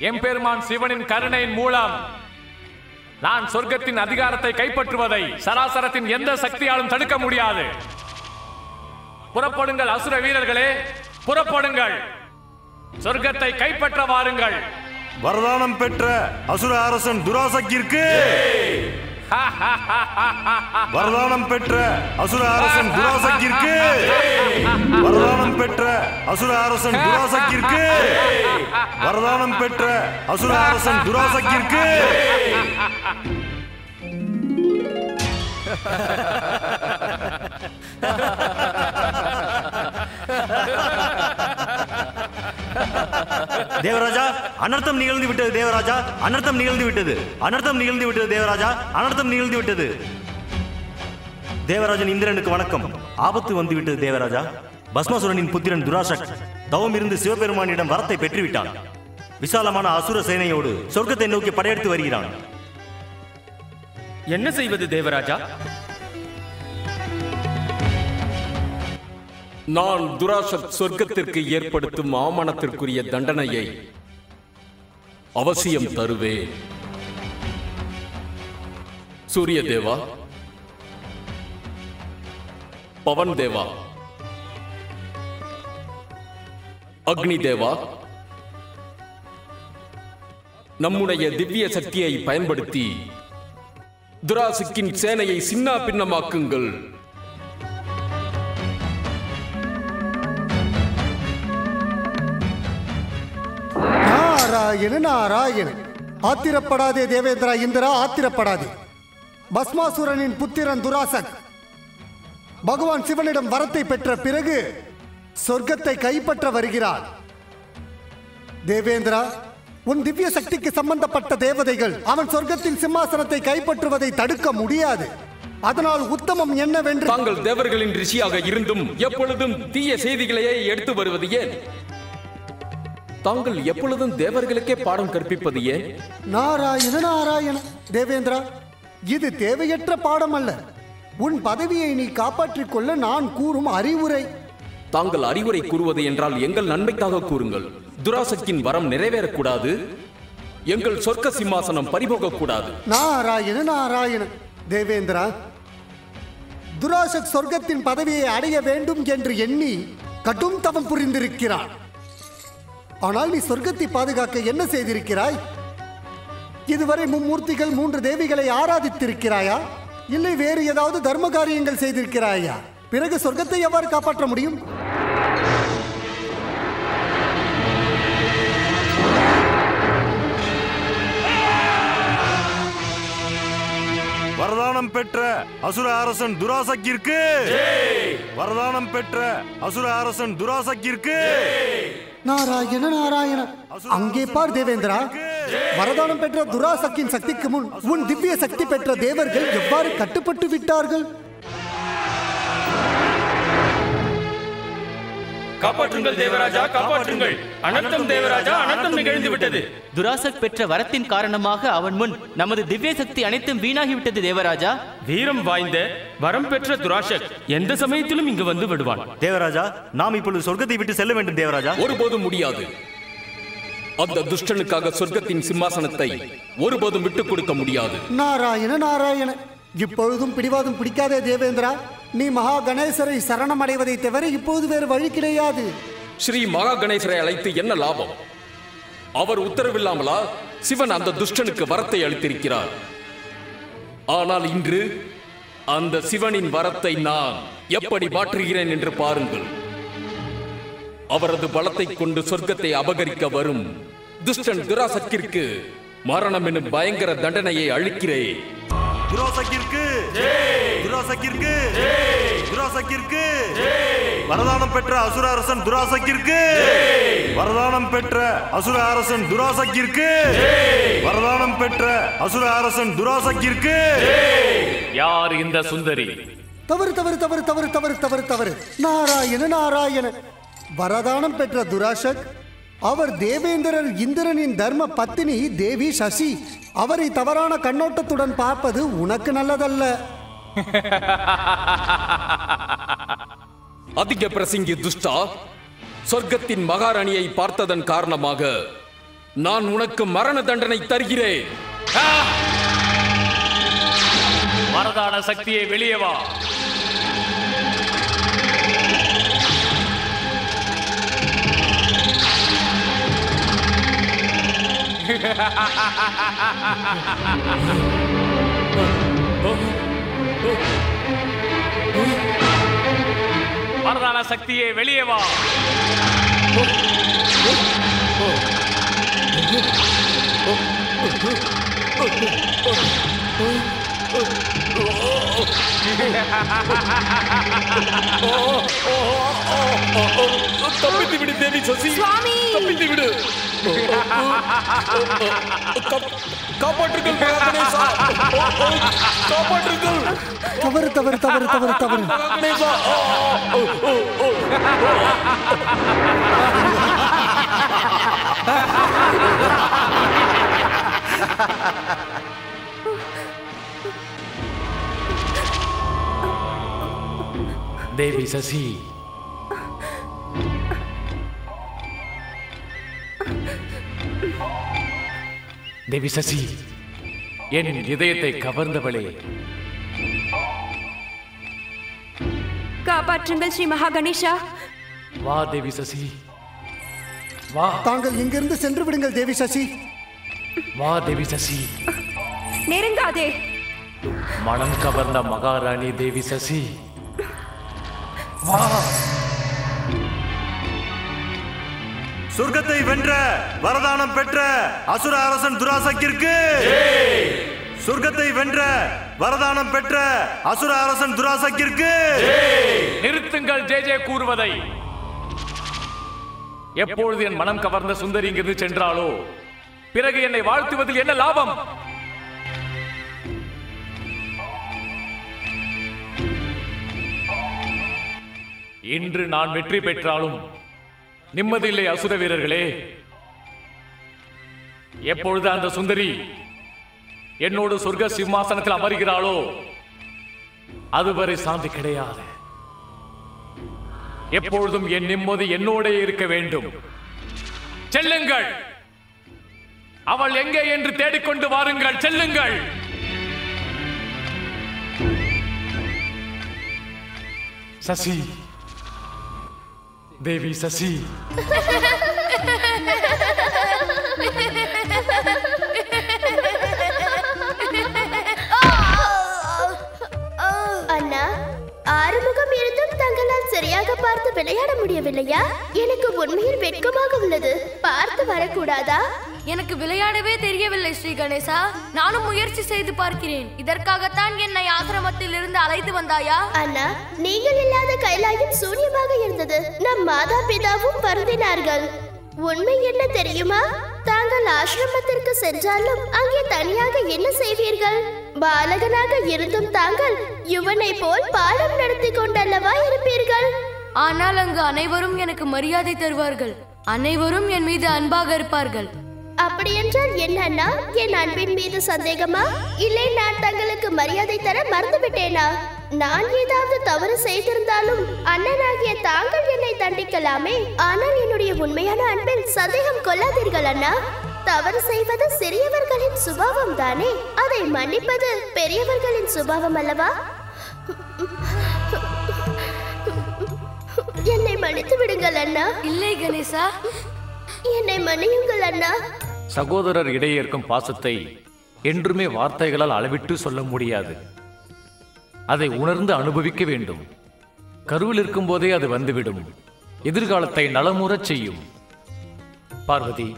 எம்பெருமான் சிவனின் கருணையின் மூலம் நான் சொர்க்கத்தின் அதிகாரத்தை கைப்பற்றுவதை சராசரத்தின் எந்த சக்தியாலும் தடுக்க முடியாது. புறப்படுங்கள் அசுர வீரர்களே, புறப்படுங்கள். சொர்க்கத்தை கைப்பற்ற வாருங்கள். வரதானம் பெற்ற அசுர அரசன் துராசக்கிற்கு, வரதானம் பெற்ற அசுர அரசன் துராசக்கிற்கு, வரதானம் பெற்ற அசுர அரசன் துராசக்கிற்கு, வரதானம் பெற்ற அசுர அரசன் துராசக்கிற்கு. தேவராஜா, அனர்த்தம் நிகழ்ந்து விட்டது. தேவராஜா, அனர்த்தம் நிகழ்ந்து விட்டது. அனர்த்தம் நிகழ்ந்து விட்டது. தேவராஜா, அனர்த்தம் நிகழ்ந்து விட்டது. தேவராஜன் இந்திரனுக்கு வணக்கம். ஆபத்து வந்து விட்டது தேவராஜா. பஸ்மாசுரனின் புத்திரன் துராசக் தவம் இருந்து சிவபெருமானிடம் வரத்தை பெற்றுவிட்டான். விசாலமான அசுர சேனையோடு சொர்க்கத்தை நோக்கி படையெடுத்து வருகிறான். என்ன செய்வது தேவராஜா? நான் துராசக் சொர்க்கத்திற்கு ஏற்படுத்தும் அவமானத்திற்குரிய தண்டனையை அவசியம் தருவேன். சூரிய தேவா, பவன் தேவா, அக்னி தேவா, நம்முடைய திவ்ய சக்தியை பயன்படுத்தி துராசக்கின் சேனையை சின்ன பின்னமாக்குங்கள். நாராயண நாராயண. ஆத்திரப்படாதே தேவேந்திரா, இந்திரா, ஆத்திரப்படாதே. பஸ்மாசுரனின் புத்திரன் துராசக் பகவான் சிவனிடம் வரத்தை பெற்ற பிறகு சொர்க்கத்தை கைப்பற்ற வருகிறார். தேவேந்திரா, உன் திவ்ய சக்திக்கு சம்பந்தப்பட்ட தேவதைகள் அவன் சொர்க்கத்தின் சிம்மாசனத்தை கைப்பற்றுவதை தடுக்க முடியாது. அதனால் உத்தமம் என்னவென்று... தாங்கள் தேவர்களின் ரிஷியாக இருந்தும் எப்பொழுதும் தீய செய்திகளையே எடுத்து வருவது ஏன்? தாங்கள் எப்பொழுதும் தேவர்களுக்கே பாடம் கற்பிப்பது ஏன்? நாராயண நாராயண. தேவேந்திரா, இது தேவையற்ற பாடம் அல்ல. உன் பதவியை நீ காப்பாற்றிக் கொள்ள நான் கூறும் அறிவுரை. தாங்கள் அறிவுரை கூறுவது என்றால் எங்கள் நன்மைக்காக கூறுங்கள். துராசக்கின் வரம் நிறைவேறக்கூடாது. எங்கள் சொர்க்க சிம்மாசனம் பறிபோகக்கூடாது. நாராயண நாராயண. தேவேந்திரா, துராசக் சொர்க்கத்தின் பதவியை அடைய வேண்டும் என்று எண்ணி கடும் தவம் புரிந்திருக்கிறான். ஆனால் நீ சொர்க்கத்தை பாதுகாக்க என்ன செய்திருக்கிறாய்? இதுவரை மும்மூர்த்திகள் 3 தேவிகளை ஆராதித்திருக்கிறாயா? இல்லை வேறு ஏதாவது தர்ம காரியங்கள் செய்திருக்கிறாயா? பிறகு சொர்க்கத்தை எவ்வாறு காப்பாற்ற முடியும்? வரதானம் பெற்ற அசுர அரசன் துராசக்கிற்கு வரதானம் பெற்ற அசுர அரசன் துராசக்கிற்கு நாராயண நாராயண. அங்கே பார் தேவேந்திரா, வரதானம் பெற்ற துராசக்கின் சக்திக்கு முன் உன் திவ்ய சக்தி பெற்ற தேவர்கள் எவ்வாறு கட்டுப்பட்டு விட்டார்கள்? காப்பாற்றுங்கள் தேவராஜா, காப்பாற்றுங்கள். அனர்த்தம் தேவராஜா, அனர்த்தம் நிகழ்ந்து விட்டது. துராசக் பெற்ற வரத்தின் காரணமாக அவன் முன் நமது திவ்ய சக்தி அனைத்தும் வீணாகிவிட்டது தேவராஜா. வீரம் வாய்ந்த வரம் பெற்ற துராசக் எந்த சமயத்திலும் இங்கு வந்து விடுவான். தேவராஜா, நாம் இப்பொழுது சொர்க்கத்தை விட்டு செல்ல வேண்டும் தேவராஜா. ஒருபோதும் முடியாது. அந்த துஷ்டனுக்காக சொர்க்கத்தின் சிம்மாசனத்தை ஒருபோதும் விட்டுக் கொடுக்க முடியாது. நாராயண நாராயண. இப்பொழுதும் பிடிவாதம் பிடிக்காதே தேவேந்திரா. நீ மகா கணேசரை சரணம் அடைவதை தவிர இப்போது வேறு வழி கிடையாது. ஸ்ரீ மகா கணேசரை அழைத்து என்ன லாபம்? அவர் உத்தரவில்லாமலா சிவன் அந்த துஷ்டனுக்கு வரத்தை அளித்திருக்கிறார். ஆனால் இன்று அந்த சிவனின் வரத்தை நான் எப்படி மாற்றுகிறேன் என்று பாருங்கள். அவரது பலத்தை கொண்டு சொர்க்கத்தை அபகரிக்க வரும் துஷ்டன் துராசக்கிற்கு மரணம் எனும் பயங்கர தண்டனையை அளிக்கிறேன். துராசக்கிற்கு துராசக்கிற்கு துராசக்கிற்கு வரதானம் பெற்ற அசுர அரசன் துராசக்கிற்கு வரதானம் பெற்ற அசுர அரசன் துராசக்கிற்கு வரதானம் பெற்ற அசுர அரசன் துராசக்கிற்கு. யார் இந்த சுந்தரி? தவறு தவறு தவறு தவறு தவறு தவறு தவறு. நாராயண நாராயண. வரதானம் பெற்ற துராசக் அவர் தேவேந்திரர் இந்திரனின் தர்ம பத்தினி தேவி சசி. அவரை தவறான கண்ணோட்டத்துடன் பார்ப்பது உனக்கு நல்லதல்ல. அதிக பிரசங்கி துஷ்டா, சொர்க்கத்தின் மகாராணியை பார்த்ததன் காரணமாக நான் உனக்கு மரண தண்டனை தருகிறேன். வரதான சக்தியை வெளியே வா. வரதான சக்தியை வெளியே வா. தப்பித்து விடு தேவி சசி, தப்பித்து விடு. காப்பாற்றுங்கள் கணேசா, காப்பாற்றுங்கள். தவறு தவறு தவறு தவறு தவறு. கணேசா, தேவி சசி, தேவி சசி, என் இதயத்தை கவர்ந்தவளே, காப்பாற்றுங்கள் ஸ்ரீ மகா கணேசா. வா தேவி சசி, வா. தாங்கள் இங்கிருந்து சென்று விடுங்கள் தேவி சசி. வா தேவி சசி. நெருங்காதே. மனம் கவர்ந்த மகாராணி தேவி சசி, வா. சொர்க்கத்தை வென்ற வரதானம் பெற்ற அசுர அரசன் துராசக்கிற்கு சொர்க்கத்தை வென்ற வரதானம் பெற்ற அசுர அரசன் துராசக்கிற்கு. நிறுத்துங்கள் ஜே ஜே கூறுவதை. எப்பொழுது என் மனம் கவர்ந்த சுந்தரி இங்கிருந்து சென்றாலோ பிறகு என்னை வாழ்த்துவதில் என்ன லாபம்? இன்று நான் வெற்றி பெற்றாலும் நிம்மதியில்லை அசுர வீரர்களே. எப்பொழுது அந்த சுந்தரி என்னோடு சொர்க்க சிம்மாசனத்தில் அமர்கிறாளோ அதுவரை சாந்தி கிடையாது. எப்பொழுதும் என் நிம்மதி என்னோடே இருக்க வேண்டும். செல்லுங்கள், அவள் எங்கே என்று தேடிக்கொண்டு வாருங்கள். செல்லுங்கள். சசி, தேவி சசி. அண்ணா, ஆறுமுகம் இருந்தும் தங்களால் சரியாக பார்த்து விளையாட முடியவில்லையா? எனக்கு உண்மையில் வெட்கமாக உள்ளது. பார்த்து வரக்கூடாதா? எனக்கு விளையாடவே தெரியவில்லை ஸ்ரீ கணேசா. நானும் முயற்சி செய்து பார்க்கிறேன். இதற்காகத்தான் என்னை ஆசிரமத்தில் இருந்து அழைத்து வந்தாயா? அண்ணா, நீங்கள் இல்லாத கைலாயம் சூன்யமாக இருந்தது. நம் மாதா பிதாவும் வருந்தினார்கள். உண்மை என்ன தெரியுமா? தாங்கள் ஆசிரமத்திற்கு சென்றாலும் அங்கே தனியாக என்ன செய்வீர்கள்? பாலகனாக இருந்தும் தாங்கள் யுவனை போல் பாடம் நடத்தி கொண்டல்லவா இருப்பீர்கள். ஆனால் அங்கு அனைவரும் எனக்கு மரியாதை தருவார்கள். அனைவரும் என் மீது அன்பாக இருப்பார்கள். அப்படியென்றால் என்னன்னா, என் அன்பின் மீது சந்தேகமா? இல்லை, நான் தங்களுக்கு மரியாதை தர மறந்துவிட்டேனா? நான் ஏதாவது தவறு செய்திருந்தாலும் அண்ணனாகிய தாங்கள் என்னை தண்டிக்கலாமே. ஆனால் என்னுடைய உண்மையான அன்பில் சந்தேகம் கொள்ளாதீர்கள் அண்ணா. தவறு செய்வது சிறியவர்களின் சுபாவம் தானே, அதை மன்னிப்பது பெரியவர்களின் சுபாவம் அல்லவா? என்னை மன்னித்து விடுங்கள் அண்ணா. இல்லை கணேசா, என்னை மன்னியுங்கள் அண்ணா. சகோதரர் இடையே இருக்கும் பாசத்தை என்றுமே வார்த்தைகளால் அளவிட்டு சொல்ல முடியாது. அதை உணர்ந்து அனுபவிக்க வேண்டும். கருவில் இருக்கும் போதே அது வந்துவிடும். எதிர்காலத்தை நலமுறச் செய்யும். பார்வதி,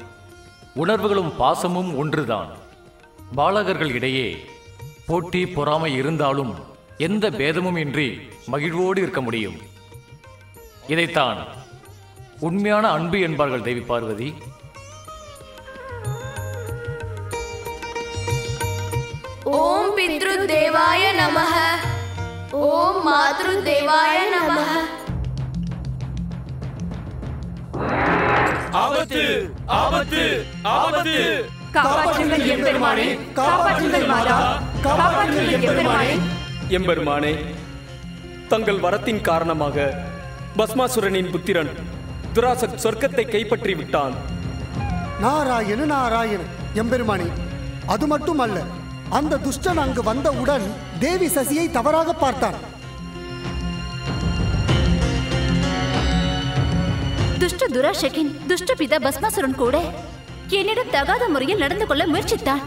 உணர்வுகளும் பாசமும் ஒன்றுதான். பாலகர்கள் இடையே போட்டி பொறாமை இருந்தாலும் எந்த பேதமும் இன்றி மகிழ்வோடு இருக்க முடியும். இதைத்தான் உண்மையான அன்பு என்பார்கள் தேவி பார்வதி. ஓம் பித்ரு தேவாய நமஹ, ஓம் மாத்ரு தேவாய நமஹ. ஆபத்து, ஆபத்து, ஆபத்து! காப்பாற்றுங்கள் எம்பெருமானே, காப்பாற்றுங்கள் மாதா, காப்பாற்றுங்கள் எம்பெருமானே. எம்பெருமானே, தங்கள் வரத்தின் காரணமாக பஸ்மாசுரனின் புத்திரன் துராசக் சொர்க்கத்தை கைப்பற்றி விட்டான். நாராயண நாராயண எம்பெருமானே, அது மட்டுமல்ல, அந்த துஷ்டன் அங்கு வந்தவுடன் தேவி சசியை தவறாக பார்த்தான். துஷ்ட துராஷகின் துஷ்ட பிதா பஸ்மாசுரன் கூட என்னிடம் தகாத முறையில் நடந்து கொள்ள முயற்சித்தான்.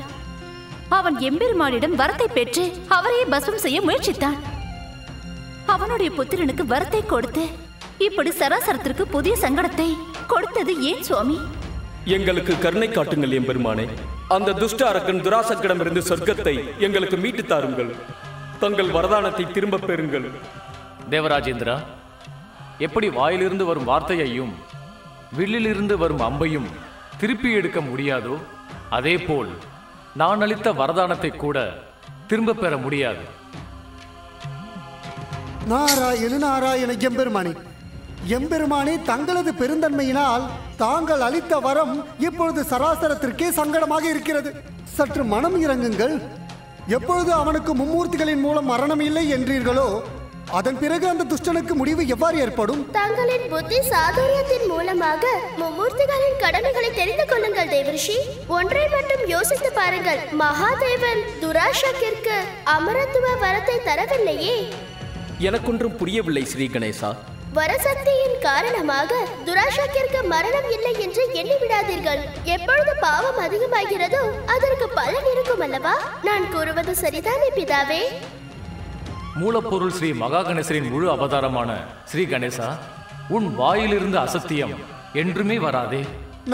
அவன் எம்பெருமானிடம் வரத்தை பெற்று அவரையே பஸ்மம் செய்ய முயற்சித்தான். அவனுடைய புத்திரனுக்கு வரத்தை கொடுத்து இப்படி சராசரத்திற்கு புதிய சங்கடத்தை கொடுத்தது ஏன் சுவாமி? எங்களுக்கு கருணை காட்டுங்கள் எம்பெருமானே. அந்த துஷ்ட அரக்கன் துராசக்கிடமிருந்து சொர்க்கத்தை எங்களுக்கு மீட்டு தாருங்கள். தங்கள் வரதானத்தை திரும்ப பெறுங்கள். தேவராஜேந்திரா, எப்படி வாயிலிருந்து வரும் வார்த்தையையும் வில்லிலிருந்து வரும் அம்பையும் திருப்பி எடுக்க முடியாதோ, அதேபோல் நான் அளித்த வரதானத்தை கூட திரும்ப பெற முடியாது. நாராயண நாராயண எம்பெருமானே, எம்பெருமானே, தங்களது பெருந்தன்மையினால் தாங்கள் அளித்த வரம் இப்பொழுது சராசரத்திற்கே சங்கடமாக இருக்கிறது. சற்று மனம் இறங்குங்கள். எப்பொழுது அவனுக்கு மும்மூர்த்திகளின் மூலம் மரணம் இல்லை என்றீர்களோ, அதன் பிறகு அந்த துஷ்டனுக்கு முடிவு எவ்வாறு ஏற்படும்? தங்களின் புத்தி சாதுரியத்தின் மூலமாக மும்மூர்த்திகளின் கடமைகளை தெரிந்து கொள்ளுங்கள் தேவரிஷி. ஒன்றை மட்டும் யோசித்து பாருங்கள். மகாதேவன் துராஷக்கிற்கு அமரத்துவ வரத்தை தரவில்லையே. எனக்கொன்றும் புரியவில்லை ஸ்ரீ கணேசா. வரசக்தியின் காரணமாக துராஷக்கிற்கு மரணம் இல்லை என்று எண்ணி விடாதீர்கள். எப்பொழுது பாவம் அதிகமாகிறதோ அதற்கு பலன் இருக்கும் அல்லவா? நான் கூறுவது சரிதானே பிதாவே? மூலப்பொருள் ஸ்ரீ மகா கணேசரின் முழு அவதாரமான ஸ்ரீ கணேசா, உன் வாயிலிருந்து அசத்தியம் என்றுமே வராதே.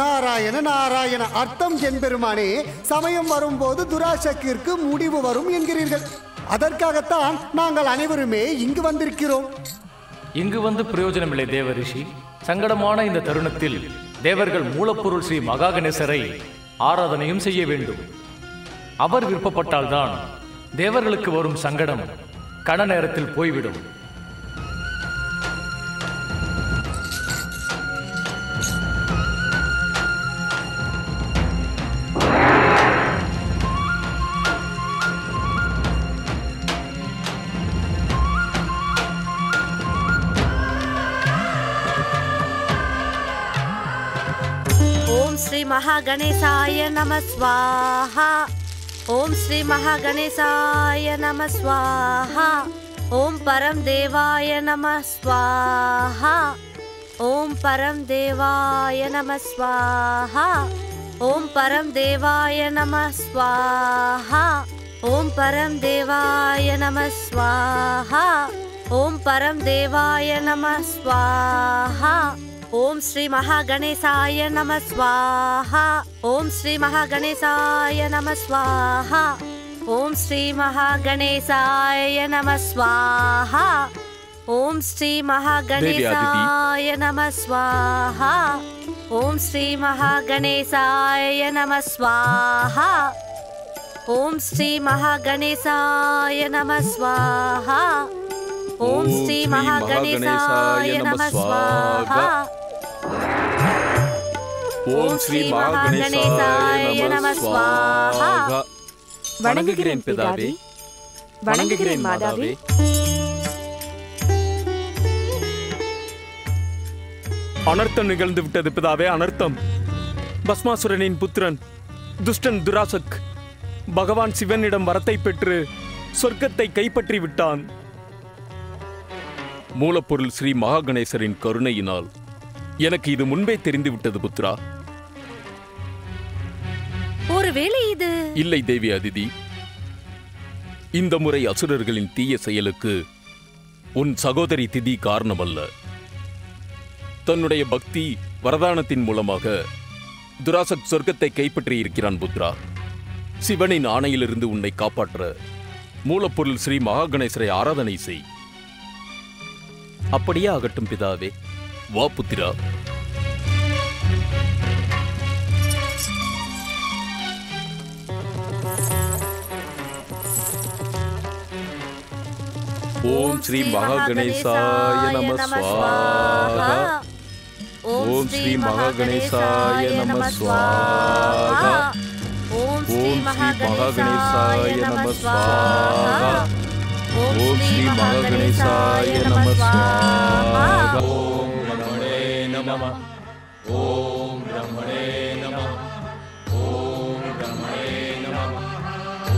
நாராயண நாராயண, அர்த்தம் எம்பெருமானே, சமயம் வரும்போது துராசக்கிற்கு முடிவு வரும் என்கிறீர்கள். அதற்காகத்தான் நாங்கள் அனைவருமே இங்கு வந்திருக்கிறோம். இங்கு வந்து பிரயோஜனமில்லை தேவரிஷி. சங்கடமான இந்த தருணத்தில் தேவர்கள் மூலப்பொருள் ஸ்ரீ மகா கணேசரை ஆராதனையும் செய்ய வேண்டும். அவர் விருப்பப்பட்டால்தான் தேவர்களுக்கு வரும் சங்கடம் கண நேரத்தில் போய்விடும். ஓம் ஸ்ரீ மகா கணேசாய நம ஸ்வாஹா. ஓம் ஸ்ரீ மகா கணேசாய நம ஸ்வாஹா. ஓம் பரம் தேவாய நம ஸ்வாஹா. ஓம் பரம் தேவாய நம ஸ்வாஹா. ஓம் பரம் தேவாய நம ஸ்வாஹா. ஓம் பரம் தேவாய நம ஸ்வாஹா. ஓம் பரம் தேவாய நம ஸ்வாஹா. ஓம் ஸ்ரீ மகா கணேசாய நம ஸ்வாஹா. ஓம் ஸ்ரீ மகா கணேசாய நம ஸ்வாஹா. ஓம் ஸ்ரீ மகா கணேசாய நம ஸ்வாஹா. ஓம் ஸ்ரீ மகா கணேசாய நம ஸ்வாஹா. ஓம் ஸ்ரீ மகா கணேசாய நம ஸ்வாஹா. ஓம் ஸ்ரீ மகா கணேசாய நம ஸ்வாஹா. ஓம் ஸ்ரீ மகா கணேசாய நம ஸ்வாஹா. ஓம் ஸ்ரீ மகா கணேசாய நம ஸ்வாஹா. வணங்குகிறேன் பிதாவே, வணங்குகிறேன் மாதாவே. அனர்த்தம் நிகழ்ந்து விட்டது பிதாவே, அனர்த்தம். பஸ்மாசுரனின் புத்திரன் துஷ்டன் துராசக் பகவான் சிவனிடம் வரத்தை பெற்று சொர்க்கத்தை கைப்பற்றி விட்டான். மூலப்பொருள் ஸ்ரீ மகாகணேசரின் கருணையினால் எனக்கு இது முன்பே தெரிந்து விட்டது புத்ரா. ஒருவேளை இது இல்லை தேவி அதிதி, இந்த முறை அசுரர்களின் தீய செயலுக்கு உன் சகோதரி திதி காரணமல்ல. தன்னுடைய பக்தி வரதானத்தின் மூலமாக துராசக் சொர்க்கத்தை கைப்பற்றி இருக்கிறான் புத்ரா. சிவனின் ஆணையிலிருந்து உன்னை காப்பாற்ற மூலப்பொருள் ஸ்ரீ மகாகணேசரை ஆராதனை செய். அப்படியே ஆகட்டும் பிதாவே. வா புத்திரா. ஓம் ஸ்ரீ மகாகணேசாய நம ஸ்வாஹா. ஓம் ஸ்ரீ மகாகணேசாய நம ஸ்வாஹா. ஓம் ஸ்ரீ மகாகணேசாய நம ஸ்வாஹா. ஓம் ஸ்ரீ மகாகணேசாய நம ஸ்வாஹா. ஓம் பிரம்மணே நமः. ஓம் பிரம்மணே நமः. ஓம் பிரம்மணே நமः.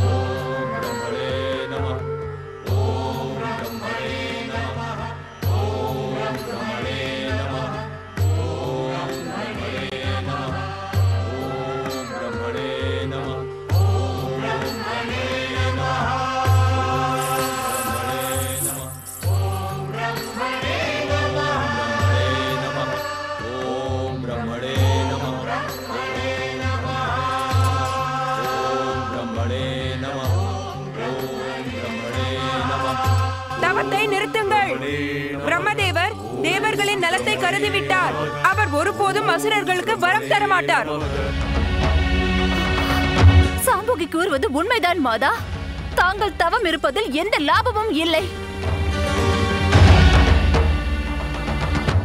ஓம் பிரம்மணே நமः. ஓம் பிரம்மணே நமः. ஓம் பிரம்மணே நமः. ஓம் பிரம்மணே நமः. ஓம் பிரம்மணே நமः. ஓம் பிரம்மணே நமः. தவத்தை நிறுத்துங்கள். பிரம்மதேவர் தேவர்களின் நலத்தை கருதிவிட்டார். அவர் ஒருபோதும் அசுரர்களுக்கு வரம் தர மாட்டார். சாம்புகி கூறுவது உண்மைதான் மாதா. தாங்கள் தவம் இருப்பதில் எந்த லாபமும் இல்லை.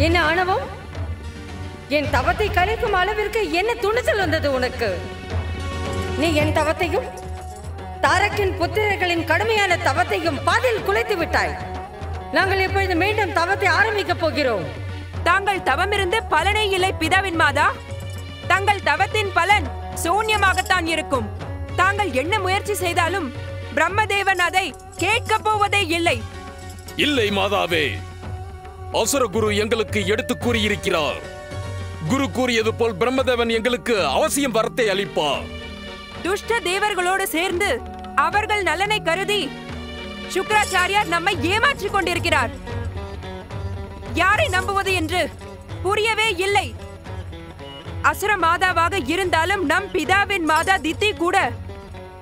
என்ன ஆணவம்? என் தவத்தை கலைக்கும் அளவிற்கு என்ன துணிச்சல் வந்தது உனக்கு? நீ என் தவத்தையும் தாரக்கின் புத்திரர்களின் கடுமையான தவத்தையும் பாதியில் குலைத்து விட்டாய். நாங்கள் இப்பொழுது மீண்டும் தவத்தை ஆரம்பிக்கப் போகிறோம். தாங்கள் தவமிருந்து பலனே இல்லை பிதாவின் மாதா. தங்கள் தவத்தின் பலன் சூன்யமாகத்தான் இருக்கும். தாங்கள் என்ன முயற்சி செய்தாலும் பிரம்மதேவன் அதை கேட்கப் போவதே இல்லை. இல்லை மாதாவே, அசுர குரு எங்களுக்கு எடுத்து கூறியிருக்கிறார். குரு கூறியது போல் பிரம்மதேவன் எங்களுக்கு அவசியம் வரத்தை அளிப்பார். துஷ்ட தேவர்களோடு சேர்ந்து அவர்கள் நலனை கருதி சுக்ராச்சாரியார் நம்மை ஏமாற்றிக் கொண்டிருக்கிறார். யாரை நம்புவது என்று புரியவே இல்லை. அசுர மாதாவாக இருந்தாலும் நம் பிதாவின் மாதா தித்தி கூட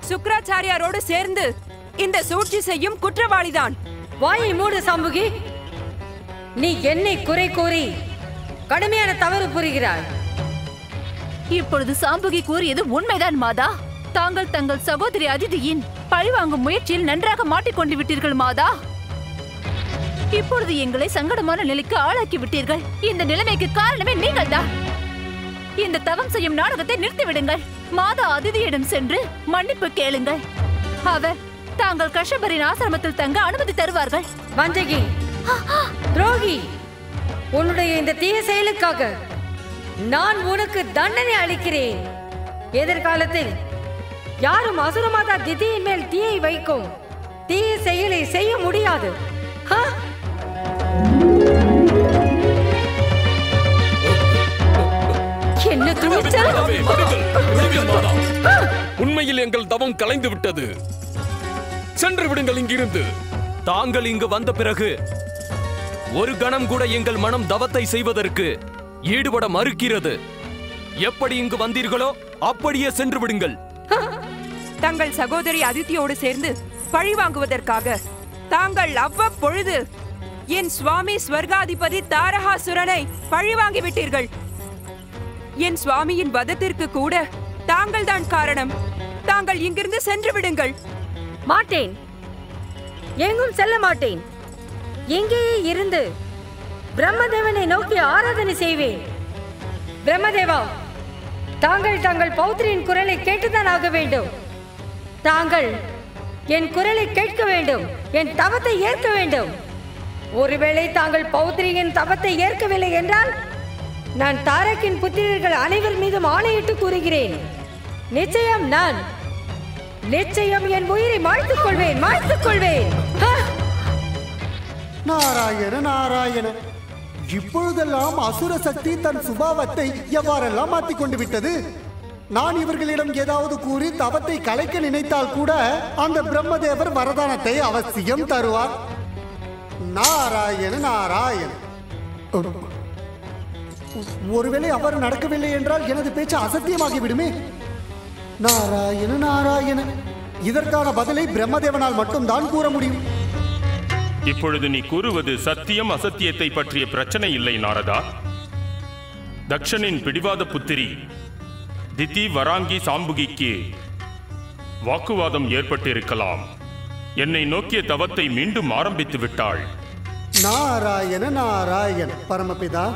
சுக்ராச்சாரியாரோடு சேர்ந்து இந்த சூழ்ச்சி செய்யும் குற்றவாளிதான். வாயை மூடு சாம்புகி. நீ என்னை குறை கூறி கடுமையான தவறு புரிகிறாய். இப்பொழுது சாம்புகி கூறியது உண்மைதான் மாதா. தாங்கள் தங்கள் சகோதரி அதிதியின் பழிவாங்கும் முயற்சியில் நன்றாக மாட்டிக்கொண்டு விட்டீர்கள் மாதா. இப்பொழுது எங்களை சங்கடமான நிலைக்கு ஆளாக்கி விட்டீர்கள். இந்த நிலைமைக்கு காரணமே நீங்கள் தான். இந்த தவம் செய்யும் நாடகத்தை நிறுத்திவிடுங்கள். மாதா அதிதியிடம் சென்று மன்னிப்பு கேளுங்கள். அவர் தாங்கள் கஷ்யபரின் ஆசிரமத்தில் தங்க அனுமதி தருவார்கள். வஞ்சகி, துரோகி, உன்னுடைய இந்த தீய செயலுக்காக நான் உனக்கு தண்டனை அளிக்கிறேன். எதிர்காலத்தில் யாரும் அசுரமாதா திதியின் மேல் தீயை வைக்கும் தீய செயலை செய்ய முடியாது. என்ன துணிச்சல்! உண்மையில் எங்கள் தவம் கலைந்து விட்டது. சென்று விடுங்கள் இங்கிருந்து. தாங்கள் இங்கு வந்த பிறகு ஒரு கணம் கூட எங்கள் மனம் தவத்தை செய்வதற்கு ஈடுபட மறுக்கிறது. எப்படி இங்கு வந்தீர்களோ அப்படியே சென்று விடுங்கள். தங்கள் சகோதரி அதித்தியோடு சேர்ந்து பழி வாங்குவதற்காக தாங்கள் அவ்வப்பொழுது என் சுவாமி ஸ்வர்காதிபதி தாரகாசுரனை பழி வாங்கி விட்டீர்கள். என் சுவாமியின் வதத்திற்கு கூட தாங்கள் தான் காரணம். தாங்கள் இங்கிருந்து சென்று விடுங்கள். மாட்டேன், எங்கும் செல்ல மாட்டேன். எங்கேயே இருந்து பிரம்மதேவனை நோக்கி ஆராதனை செய்வேன். பிரம்மதேவா, தாங்கள் தங்கள் பௌத்திரியின் குரலை கேட்டுதான் ஆக வேண்டும். தாங்கள் என் குரலை கேட்க வேண்டும், என் தவத்தை ஏற்க வேண்டும். ஒருவேளை தாங்கள் பௌத்திரியின் தவத்தை ஏற்கவில்லை என்றால் நான் தாரக்கின் புத்திரர்கள் அனைவர் மீதும் ஆணையிட்டு கூறுகிறேன். நிச்சயம் நிச்சயம் என் உயிரை மாய்த்துக் கொள்வேன். நாராயண நாராயண, இப்பொழுதெல்லாம் அசுர சக்தி தன் சுபாவத்தை எவ்வாறெல்லாம் மாற்றிக் கொண்டு விட்டது. நான் இவர்களிடம் ஏதாவது கூறி தவத்தை கலைக்க நினைத்தால் கூட அந்த பிரம்மதேவர் வரதானத்தை அவசியம் தருவார். நாராயண நாராயண. ஒருவேளை அவர் நடக்கவில்லை என்றால் எனது பேச்சு அசத்தியமாகிவிடுமே. நாராயண நாராயண, இதற்கான பதிலை பிரம்மதேவனால் மட்டும்தான் கூற முடியும். இப்பொழுது நீ கூறுவது சத்தியம் அசத்தியத்தை பற்றிய பிரச்சனை இல்லை நாரதா. தக்ஷனின் பிடிவாத புத்திரி திதி வராங்கி சாம்புகிக்கு வாக்குவாதம் ஏற்பட்டிருக்கலாம். என்னை நோக்கிய தவத்தை மீண்டும் ஆரம்பித்து விட்டாள். நாராயண நாராயண. பரமபிதா,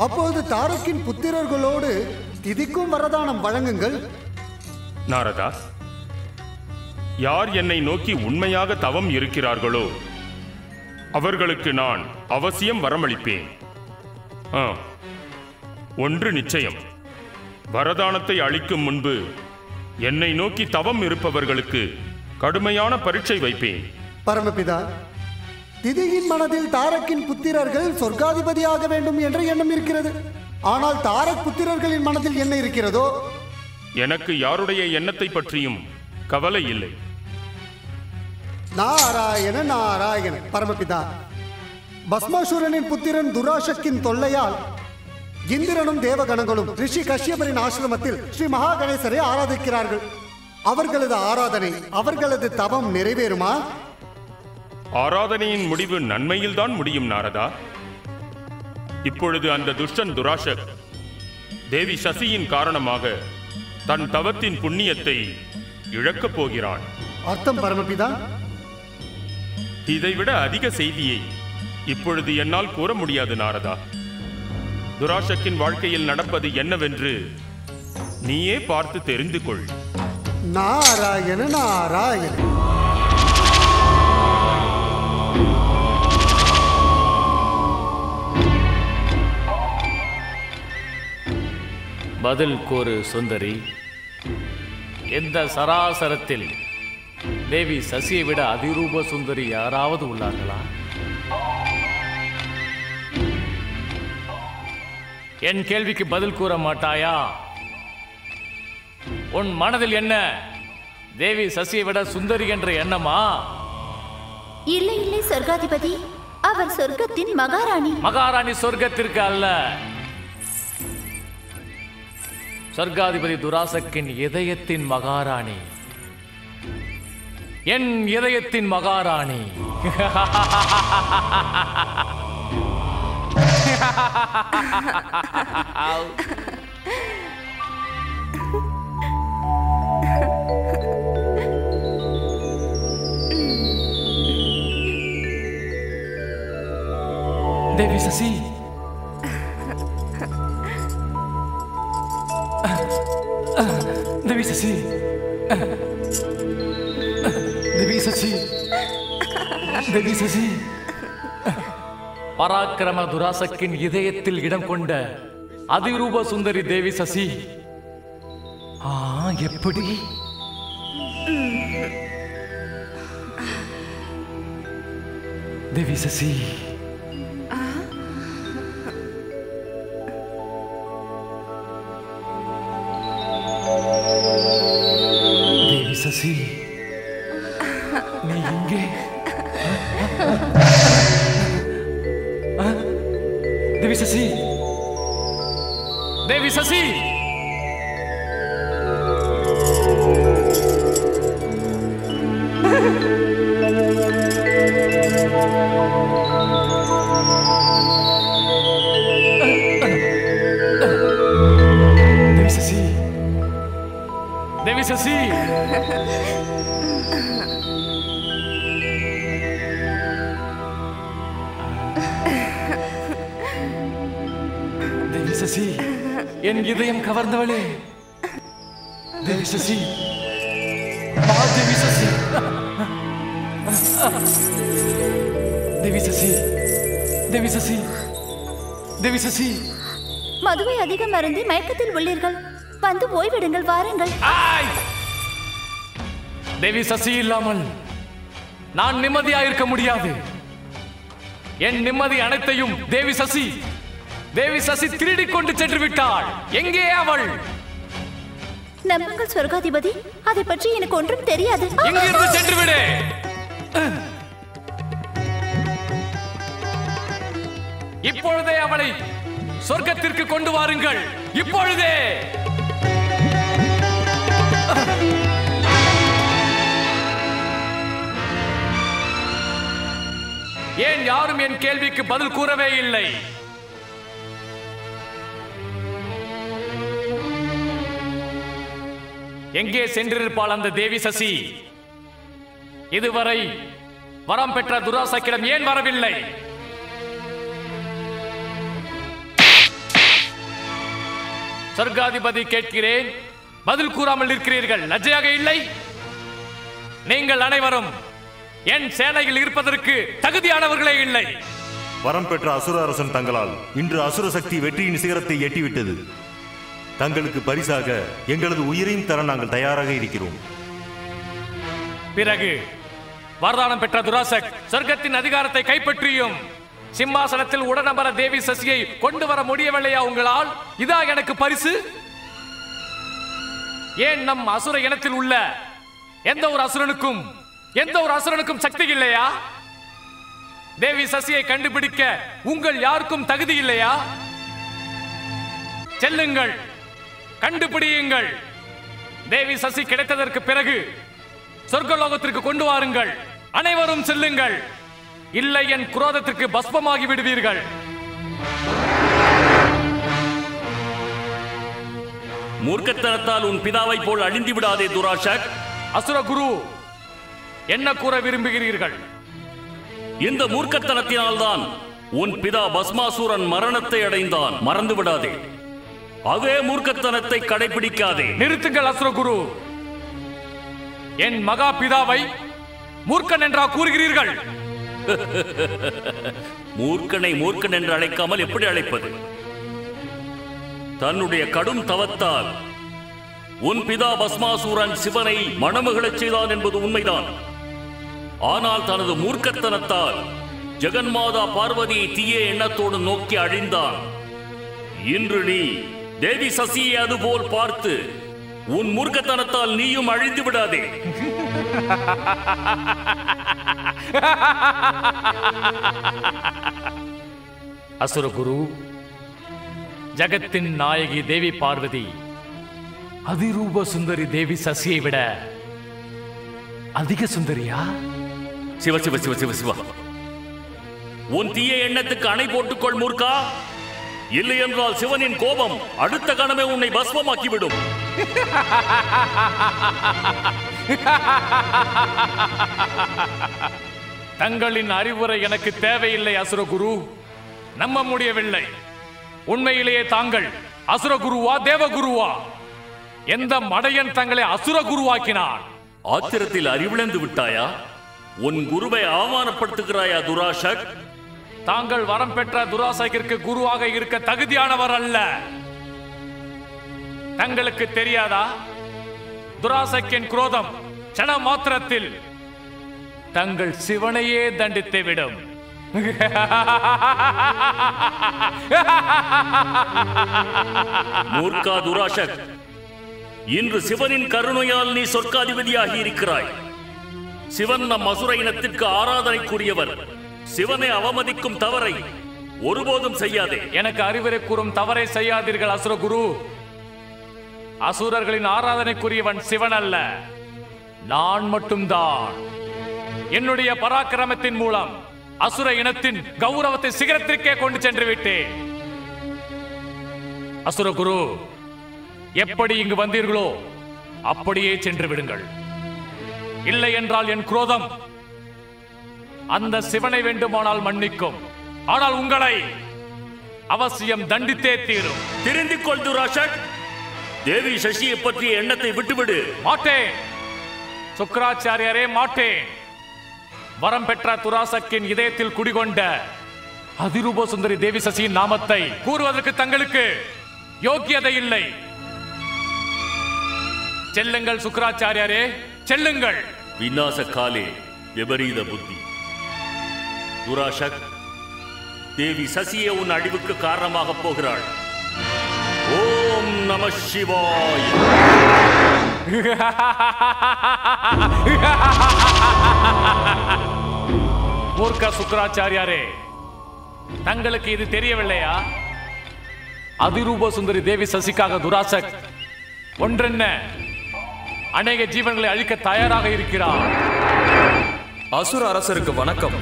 அப்போது தாரக்கின் புத்திரர்களோடு திதிக்கும் வரதானம் வழங்குங்கள். நாரதா, யார் என்னை நோக்கி உண்மையாக தவம் இருக்கிறார்களோ அவர்களுக்கு நான் அவசியம் வரமளிப்பேன். ஒன்று நிச்சயம், வரதானத்தை அளிக்கும் முன்பு என்னை நோக்கி தவம் இருப்பவர்களுக்கு கடுமையான பரீட்சை வைப்பேன். பரமபிதா, திதியின் மனதில் தாரக்கின் புத்திரர்கள் சொர்க்காதிபதியாக வேண்டும் என்ற எண்ணம் இருக்கிறது. ஆனால் தாரக் புத்திரர்களின் மனதில் என்ன இருக்கிறதோ? எனக்கு யாருடைய எண்ணத்தை பற்றியும் கவலை இல்லை. நாராயண நாராயண. பரமபிதா, பஸ்மாசுரனின் புத்திரன் துராசக்கின் தொல்லையால் இந்திரனும் தேவகணங்களும் ரிஷி கஷ்யபரின் ஆசிரமத்தில் ஸ்ரீ மகா கணேசரை ஆராதிக்கிறார்கள். அவர்களது ஆராதனை, அவர்களது தவம் நிறைவேறுமா? ஆராதனையின் முடிவு நன்மையில்தான் முடியும் நாரதா. இப்பொழுது அந்த துஷ்டன் துராசக் தேவி சசியின் காரணமாக தன் தவத்தின் புண்ணியத்தை இழக்கப் போகிறான். அர்த்தம் பரமபிதா? இதைவிட அதிக செய்தியை இப்பொழுது என்னால் கூற முடியாது நாரதா. துராசக்கின் வாழ்க்கையில் நடப்பது என்னவென்று நீயே பார்த்து தெரிந்து கொள். நாராயண நாராயண. பதில் கூறு சுந்தரி. எந்த சராசரத்தில் தேவி சசியை விட அதிரூப சுந்தரி யாராவது உள்ளார்களா? என் கேள்விக்கு பதில் கூற மாட்டாயா? உன் மனதில் என்ன தேவி சசியை விட சுந்தரி என்ற எண்ணமா? இல்லை இல்லை சொர்க்காதிபதி, அவர் சொர்க்கத்தின் மகாராணி. மகாராணி சொர்க்கத்திற்கு அல்ல, சொர்க்காதிபதி துராசக்கின் இதயத்தின் மகாராணி, என் இதயத்தின் மகாராணி. தேவி சசி, தேவி சசி, தேவி சசி, தேவி சசி. பராக்கிரம துராசக்கின் இதயத்தில் இடம் கொண்ட அதிரூப சுந்தரி தேவி சசி. எப்படி? தேவி சசி, தேவி சசி, நீ இங்கே? தேவி சசி, தேவி சசி! தேவி சசி! தேவி சசி, என் இதயம் கவர்ந்தவளே! தேவி சசி! தேவி சசி! தேவி சசி! தேவி சசி! தேவி சசி! மதுவை அதிகம் அருந்தி மயக்கத்தில் உள்ளீர்கள். வந்து ஓய்விடுங்கள், வாருங்கள். தேவி சசி இல்லாமல் நான் நிம்மதியா இருக்க முடியாது. என் நிம்மதி அனைத்தையும் தேவி சசி திருடிக் கொண்டு சென்று விட்டாள். எங்கே அவள்? நம்புங்கள் சொர்க்காதிபதி, அதை பற்றி எனக்கு ஒன்றும் தெரியாது. எங்கிருந்து சென்று விடு. இப்பொழுதே அவளை சொர்க்கத்திற்கு கொண்டு வாருங்கள். இப்பொழுதே! ஏன் யாரும் என் கேள்விக்கு பதில் கூறவே இல்லை? எங்கே சென்றிருப்பாள் அந்த தேவி சசி? இதுவரை வரம் பெற்ற துராசக்கிடம் ஏன் வரவில்லை? சொர்க்காதிபதி கேட்கிறேன், பதில் கூறாமல் இருக்கிறீர்கள். லஜ்ஜையாக இல்லை? நீங்கள் அனைவரும் என் சேனையில் இருப்பதற்கு தகுதியானவர்களே இல்லை. வரம் பெற்ற அசுர அரசன் தங்களால் இன்று அசுர சக்தி வெற்றியின் சிகரத்தை எட்டிவிட்டது. தங்களுக்கு பரிசாக எங்களது உயிரையும் தர நாங்கள் தயாராக இருக்கிறோம். பிறகு வரதானம் பெற்ற துராசக் சொர்க்கத்தின் அதிகாரத்தை கைப்பற்றியும் சிம்மாசனத்தில் உடனமர தேவி சசியை கொண்டு வர முடியவில்லையா உங்களால்? இதா எனக்கு பரிசு? ஏன் நம் அசுர இனத்தில் உள்ள எந்த ஒரு அசுரனுக்கும் சக்தி இல்லையா? தேவி சசியை கண்டுபிடிக்க உங்கள் யாருக்கும் தகுதி இல்லையா? செல்லுங்கள், கண்டுபிடியுங்கள். தேவி சசி கிடைத்ததற்கு பிறகு சொர்க்கலோகத்திற்கு கொண்டு வாருங்கள். அனைவரும் செல்லுங்கள். இல்லை, என் குரோதத்திற்கு பஸ்பமாகி விடுவீர்கள். மூர்க்கத்தனத்தால் உன் பிதாவை போல் அழிந்து விடாதே துராஷக். அசுர குரு, என்ன கூற விரும்புகிறீர்கள்? இந்த மூர்க்கத்தனத்தினால்தான் உன் பிதா பஸ்மாசூரன் மரணத்தை அடைந்தான். மறந்து விடாதே. அதே மூர்க்கத்தனத்தை கடைபிடிக்காதே. நிறுத்துங்கள் அசுர குரு. என் மகா பிதாவை மூர்க்கன் என்றா கூறுகிறீர்கள்? மூர்க்கனை மூர்க்கன் என்று அழைக்காமல் எப்படி அழைப்பது? தன்னுடைய கடும் தவத்தால் உன் பிதா பஸ்மாசூரன் சிவனை மணமகளச் செய்தான் என்பது உண்மைதான். ஆனால் தனது மூர்க்கத்தனத்தால் ஜெகன்மாதா பார்வதியை தீய எண்ணத்தோடு நோக்கி அழிந்தான். இன்று நீ தேவி சசியை அதுபோல் பார்த்து உன் மூர்க்கத்தனத்தால் நீயும் அழிந்து விடாதே. அசுரகுரு, ஜகத்தின் நாயகி தேவி பார்வதி அதிரூப சுந்தரி தேவி சசியை விட அதிக சுந்தரியா? சிவ சிவ சிவ சிவ சிவா, உன் தீய எண்ணத்துக்கு அணை போட்டுக்கொள் மூர்க்கா. இல்லை என்றால் சிவனின் கோபம் அடுத்த கணமே உன்னை பஸ்மமாக்கிவிடும். தங்களின் அறிவுரை எனக்கு தேவையில்லை அசுரகுரு. நம்ப முடியவில்லை. உண்மையிலேயே தாங்கள் அசுரகுருவா தேவகுருவா? எந்த மடையன் தங்களை அசுரகுருவாக்கினான்? ஆத்திரத்தில் அறிவிழந்து விட்டாயா? உன் குருவை அவமானப்படுத்துகிறாயா துராஷக்? தாங்கள் வரம் பெற்ற துராசகிற்கு குருவாக இருக்க தகுதியானவர் அல்ல. தங்களுக்கு தெரியாதா? துராசக்கின் குரோதம் சன மாத்திரத்தில் தங்கள் சிவனையே தண்டித்து விடும். மூர்க்கா துராஷக், இன்று சிவனின் கருணையால் நீ சொர்க்காதிபதியாகி இருக்கிறாய். சிவன் நம் அசுர இனத்திற்கு ஆராதனைக்குரியவர். சிவனை அவமதிக்கும் தவறை ஒருபோதும் செய்யாதே. எனக்கு அறிவுரை கூறும் தவறை செய்யாதீர்கள் அசுரகுரு. அசுரர்களின் ஆராதனைக்குரியவன் சிவன் அல்ல, நான் மட்டும்தான். என்னுடைய பராக்கிரமத்தின் மூலம் அசுர இனத்தின் கௌரவத்தை சிகரத்திற்கே கொண்டு சென்று விட்டேன். அசுரகுரு, எப்படி இங்கு வந்தீர்களோ அப்படியே சென்று விடுங்கள். இல்லை என்றால் என் குரோதம் அந்த சிவனை வேண்டுமானால் மன்னிக்கும், ஆனால் உங்களை அவசியம் தண்டித்தே தீரும். தெரிந்து கொள் துராஷக், தேவி சசியை பற்றிய எண்ணத்தை விட்டுவிடு. மாட்டேன் சுக்கராச்சாரியரே, மாட்டேன். வரம் பெற்ற துராசக்கின் இதயத்தில் குடிகொண்ட அதிரூப சுந்தரி தேவி சசியின் நாமத்தை கூறுவதற்கு தங்களுக்கு யோக்கியதை இல்லை. செல்லுங்கள் சுக்கராச்சாரியரே, செல்லுங்கள். விநாச காலே விபரீத புத்தி. துராஷக், தேவி சசியே உன் அழிவுக்கு காரணமாக போகிறாள். ஓம் நம சிவாய. மூர்க்க சுக்கராச்சாரியாரே, தங்களுக்கு இது தெரியவில்லையா? அதிரூப சுந்தரி தேவி சசிக்காக துராசக் ஒன்றென்ன அநேக ஜீவன்களை அழிக்க தயாராக இருக்கிறார். அசுர அரசருக்கு வணக்கம்.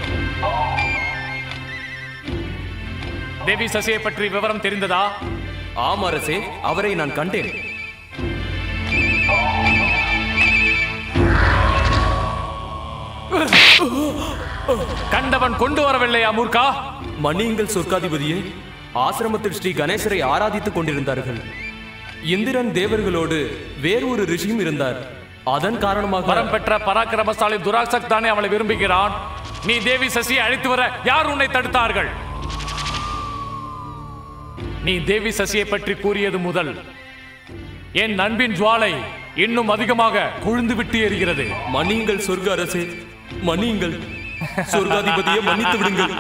தேவி சசியை பற்றி விவரம் தெரிந்ததா? ஆம் அரசே, அவரை நான் கண்டேன். கண்டவன் கொண்டு வரவில்லையா மூர்க்கா? மன்னியுங்கள் சொர்க்காதிபதியே, ஆசிரமத்தில் ஸ்ரீ கணேசரை ஆராதித்துக் கொண்டிருந்தார்கள். இந்திரன் தேவர்களோடு வேறு ஒரு ரிஷியும் இருந்தார். அதன் காரணமாக வரம் பெற்ற பராக்கிரமசாலி துராசக் தானே அவளை விரும்புகிறான். நீ தேவி சசியை அழைத்து வர யார் உன்னை தடுத்தார்கள்? நீ தேவி சசியை பற்றி கூறியது முதல் என் அன்பின் ஜுவாலை இன்னும் அதிகமாக கொழுந்து விட்டு எரிகிறது. மன்னியுங்கள் சொர்க்க அரசே, மன்னியுங்கள். சொர்க்காதிபதியை மன்னித்து விடுங்கள்.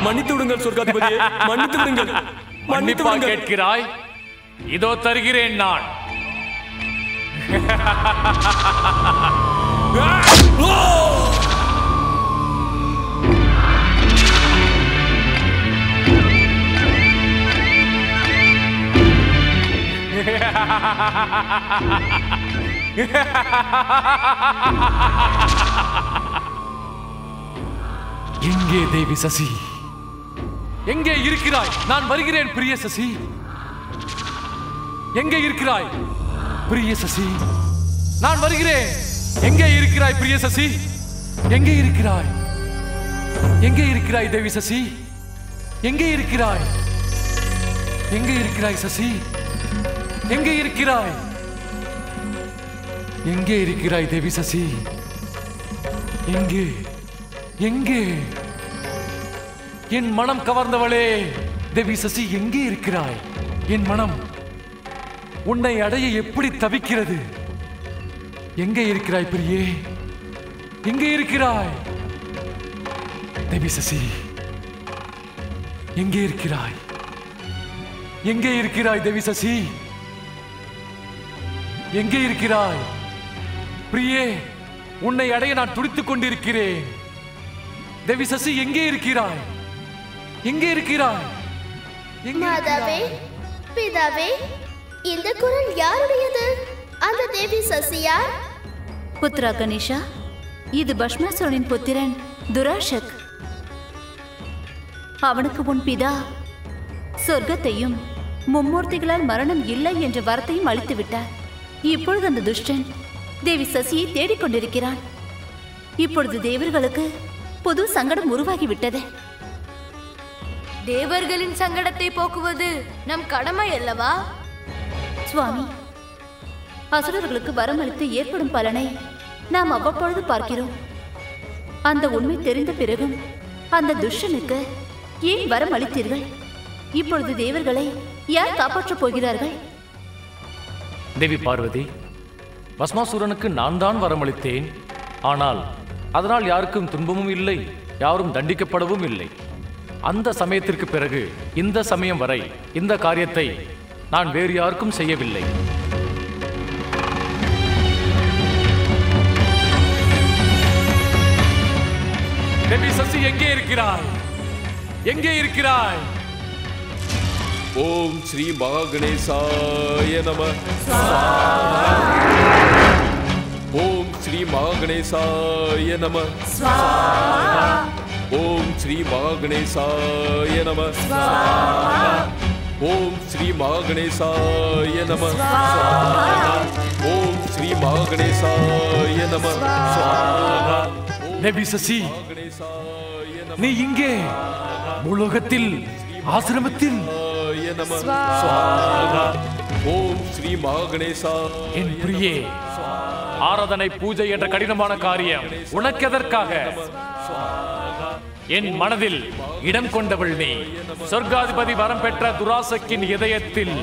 மன்னித்து விடுங்கள் சொர்க்காதிபதியே, மன்னித்து விடுங்கள். மன்னிப்பா கேட்கிறாய்? இதோ தருகிறேன் நான். எங்கே தேவி சசி? எங்கே இருக்கிறாய்? நான் வருகிறேன் பிரிய சசி. எங்கே இருக்கிறாய் பிரிய சசி? நான் வருகிறேன். எங்கே இருக்கிறாய் பிரிய சசி? எங்கே இருக்கிறாய்? எங்கே இருக்கிறாய் தேவி சசி? எங்கே இருக்கிறாய்? எங்கே இருக்கிறாய் சசி? எங்கே இருக்கிறாய்? எங்கே இருக்கிறாய் தேவி சசி? எங்கே எங்கே என் மனம் கவர்ந்தவளே தேவி சசி, எங்கே இருக்கிறாய்? என் மனம் உன்னை அடைய எப்படி தவிக்கிறது. எங்கே இருக்கிறாய் பிரியே? எங்கே இருக்கிறாய் தேவி சசி? எங்கே இருக்கிறாய்? எங்கே இருக்கிறாய் தேவி சசி? எங்கே இருக்கிறாய் பிரியே? உன்னை அடைய நான் துடித்துக் கொண்டிருக்கிறேன். தேவி சசி, எங்கே இருக்கிறாய்? எங்கே இருக்கிறாய்? மாதாவே, பிதாவே, இந்த குரல் யாருடையது? அந்த தேவி சசியா? புத்ரா கணேஷா, இது பஸ்மாசுரனின் புத்திரன் துராஷக். அவனுக்கு உன் பிதா சொர்க்கத்தையும் மும்மூர்த்திகளால் மரணம் இல்லை என்ற வரத்தையும் அளித்து விட்டார். இப்பொழுது அந்த துஷ்டன் தேவி சசியை தேடிக்கொண்டிருக்கிறான். இப்பொழுது தேவர்களுக்கு புது சங்கடம் உருவாகிவிட்டது. தேவர்களின் சங்கடத்தை போக்குவது நம் கடமை அல்லவா? சுவாமி, அசுரர்களுக்கு வரமளித்து ஏற்படும் பலனை நாம் அவ்வப்பொழுது பார்க்கிறோம். அந்த உண்மை தெரிந்த பிறகும் அந்த துஷ்டனுக்கு ஏன் வரம் அளித்தீர்கள்? இப்பொழுது தேவர்களை யார் காப்பாற்றப் போகிறார்கள்? தேவி பார்வதி, பஸ்மாசுரனுக்கு நான் தான் வரமளித்தேன். ஆனால் அதனால் யாருக்கும் துன்பமும் இல்லை, யாரும் தண்டிக்கப்படவும் இல்லை. அந்த சமயத்திற்கு பிறகு இந்த சமயம் வரை இந்த காரியத்தை நான் வேறு யாருக்கும் செய்யவில்லை. தேவி சசி எங்கே இருக்கிறாய்? எங்கே இருக்கிறாய்? ஓம் ஸ்ரீ மகாகணேசாய நம. ஓம் ஸ்ரீ மகாகணேசாய நம. ஓம் ஸ்ரீ மகாகணேசாய நம. ஓம் ஸ்ரீ மகாகணேசாய நம. ஓம் ஸ்ரீ மகாகணேசாய நம. தேவி சசி, நீ இங்கே உலகத்தில் ஆசிரமத்தில் ஓம் ஸ்ரீ மகாகணேசா. என் பிரியே, ஆராதனை பூஜை என்ற கடினமான காரியம் உனக்கு எதற்காக? என் மனதில் இடம் கொண்டவள் நீ. சொர்க்காதிபதி வரம் பெற்ற துராசக்கின் இதயத்தில்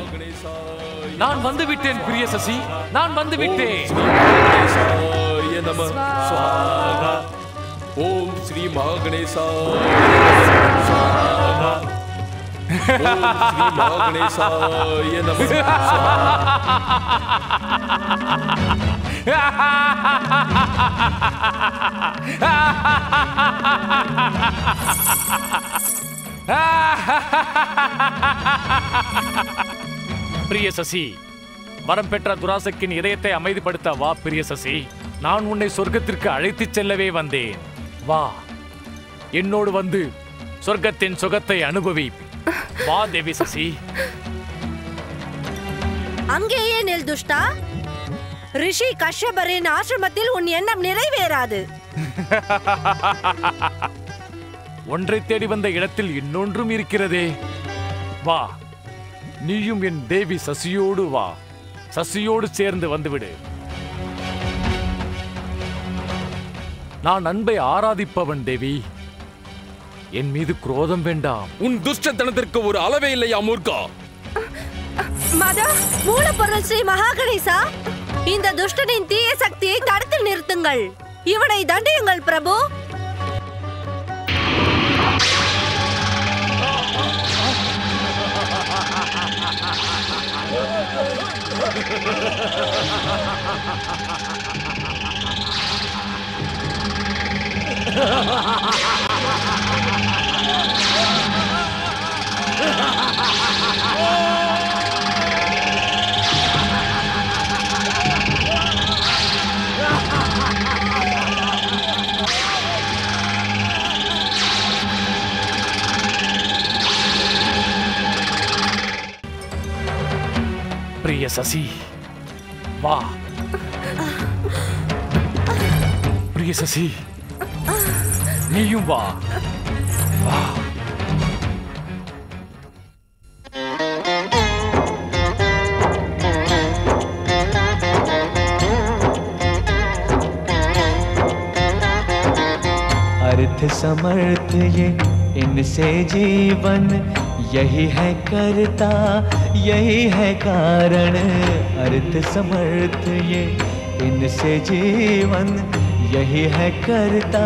நான் வந்துவிட்டேன் பிரிய சசி, நான் வந்துவிட்டேன். ஓம் ஸ்ரீ மகாகணேசா. பிரிய சசி, வரம் பெற்ற துராசக்கின் இதயத்தை அமைதிப்படுத்த வா பிரிய சசி. நான் உன்னை சொர்க்கத்திற்கு அழைத்துச் செல்லவே வந்தேன். வா, என்னோடு வந்து சொர்க்கத்தின் சுகத்தை அனுபவி. வா தேவி சசி. அங்கேயே நில் துஷ்டா. ரிஷி கஷ்யபரின் ஆசிரமத்தில் உன் எண்ணம் நிறைவேறாது. ஒன்றை தேடி வந்த இடத்தில் இன்னொன்றும் இருக்கிறதே. வா, நீயும் என் தேவி சசியோடு வா. சசியோடு சேர்ந்து வந்துவிடு. நான் அன்பை ஆராதிப்பவன் தேவி. என் மீது குரோதம் வேண்டாம். உன் துஷ்டத்தனத்திற்கு ஒரு அளவே இல்லையா மூர்க்கா? மதா, மூலப்பொருள் ஸ்ரீ மகாகணேசா, இந்த துஷ்டனின் தீய சக்தியை தடுத்து நிறுத்துங்கள். இவனை தண்டியுங்கள் பிரபு. பிரிய சசி, வா. பிரிய சசி, நீயும் வா. வா. अर्थ समर्थ ये इनसे जीवन, यही है करता यही है कारण। अर्थ समर्थ ये इनसे जीवन, यही है करता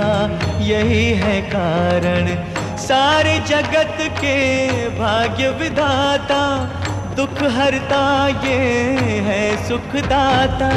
यही है कारण। सारे जगत के भाग्य विधाता, दुख हरता ये है सुखदाता।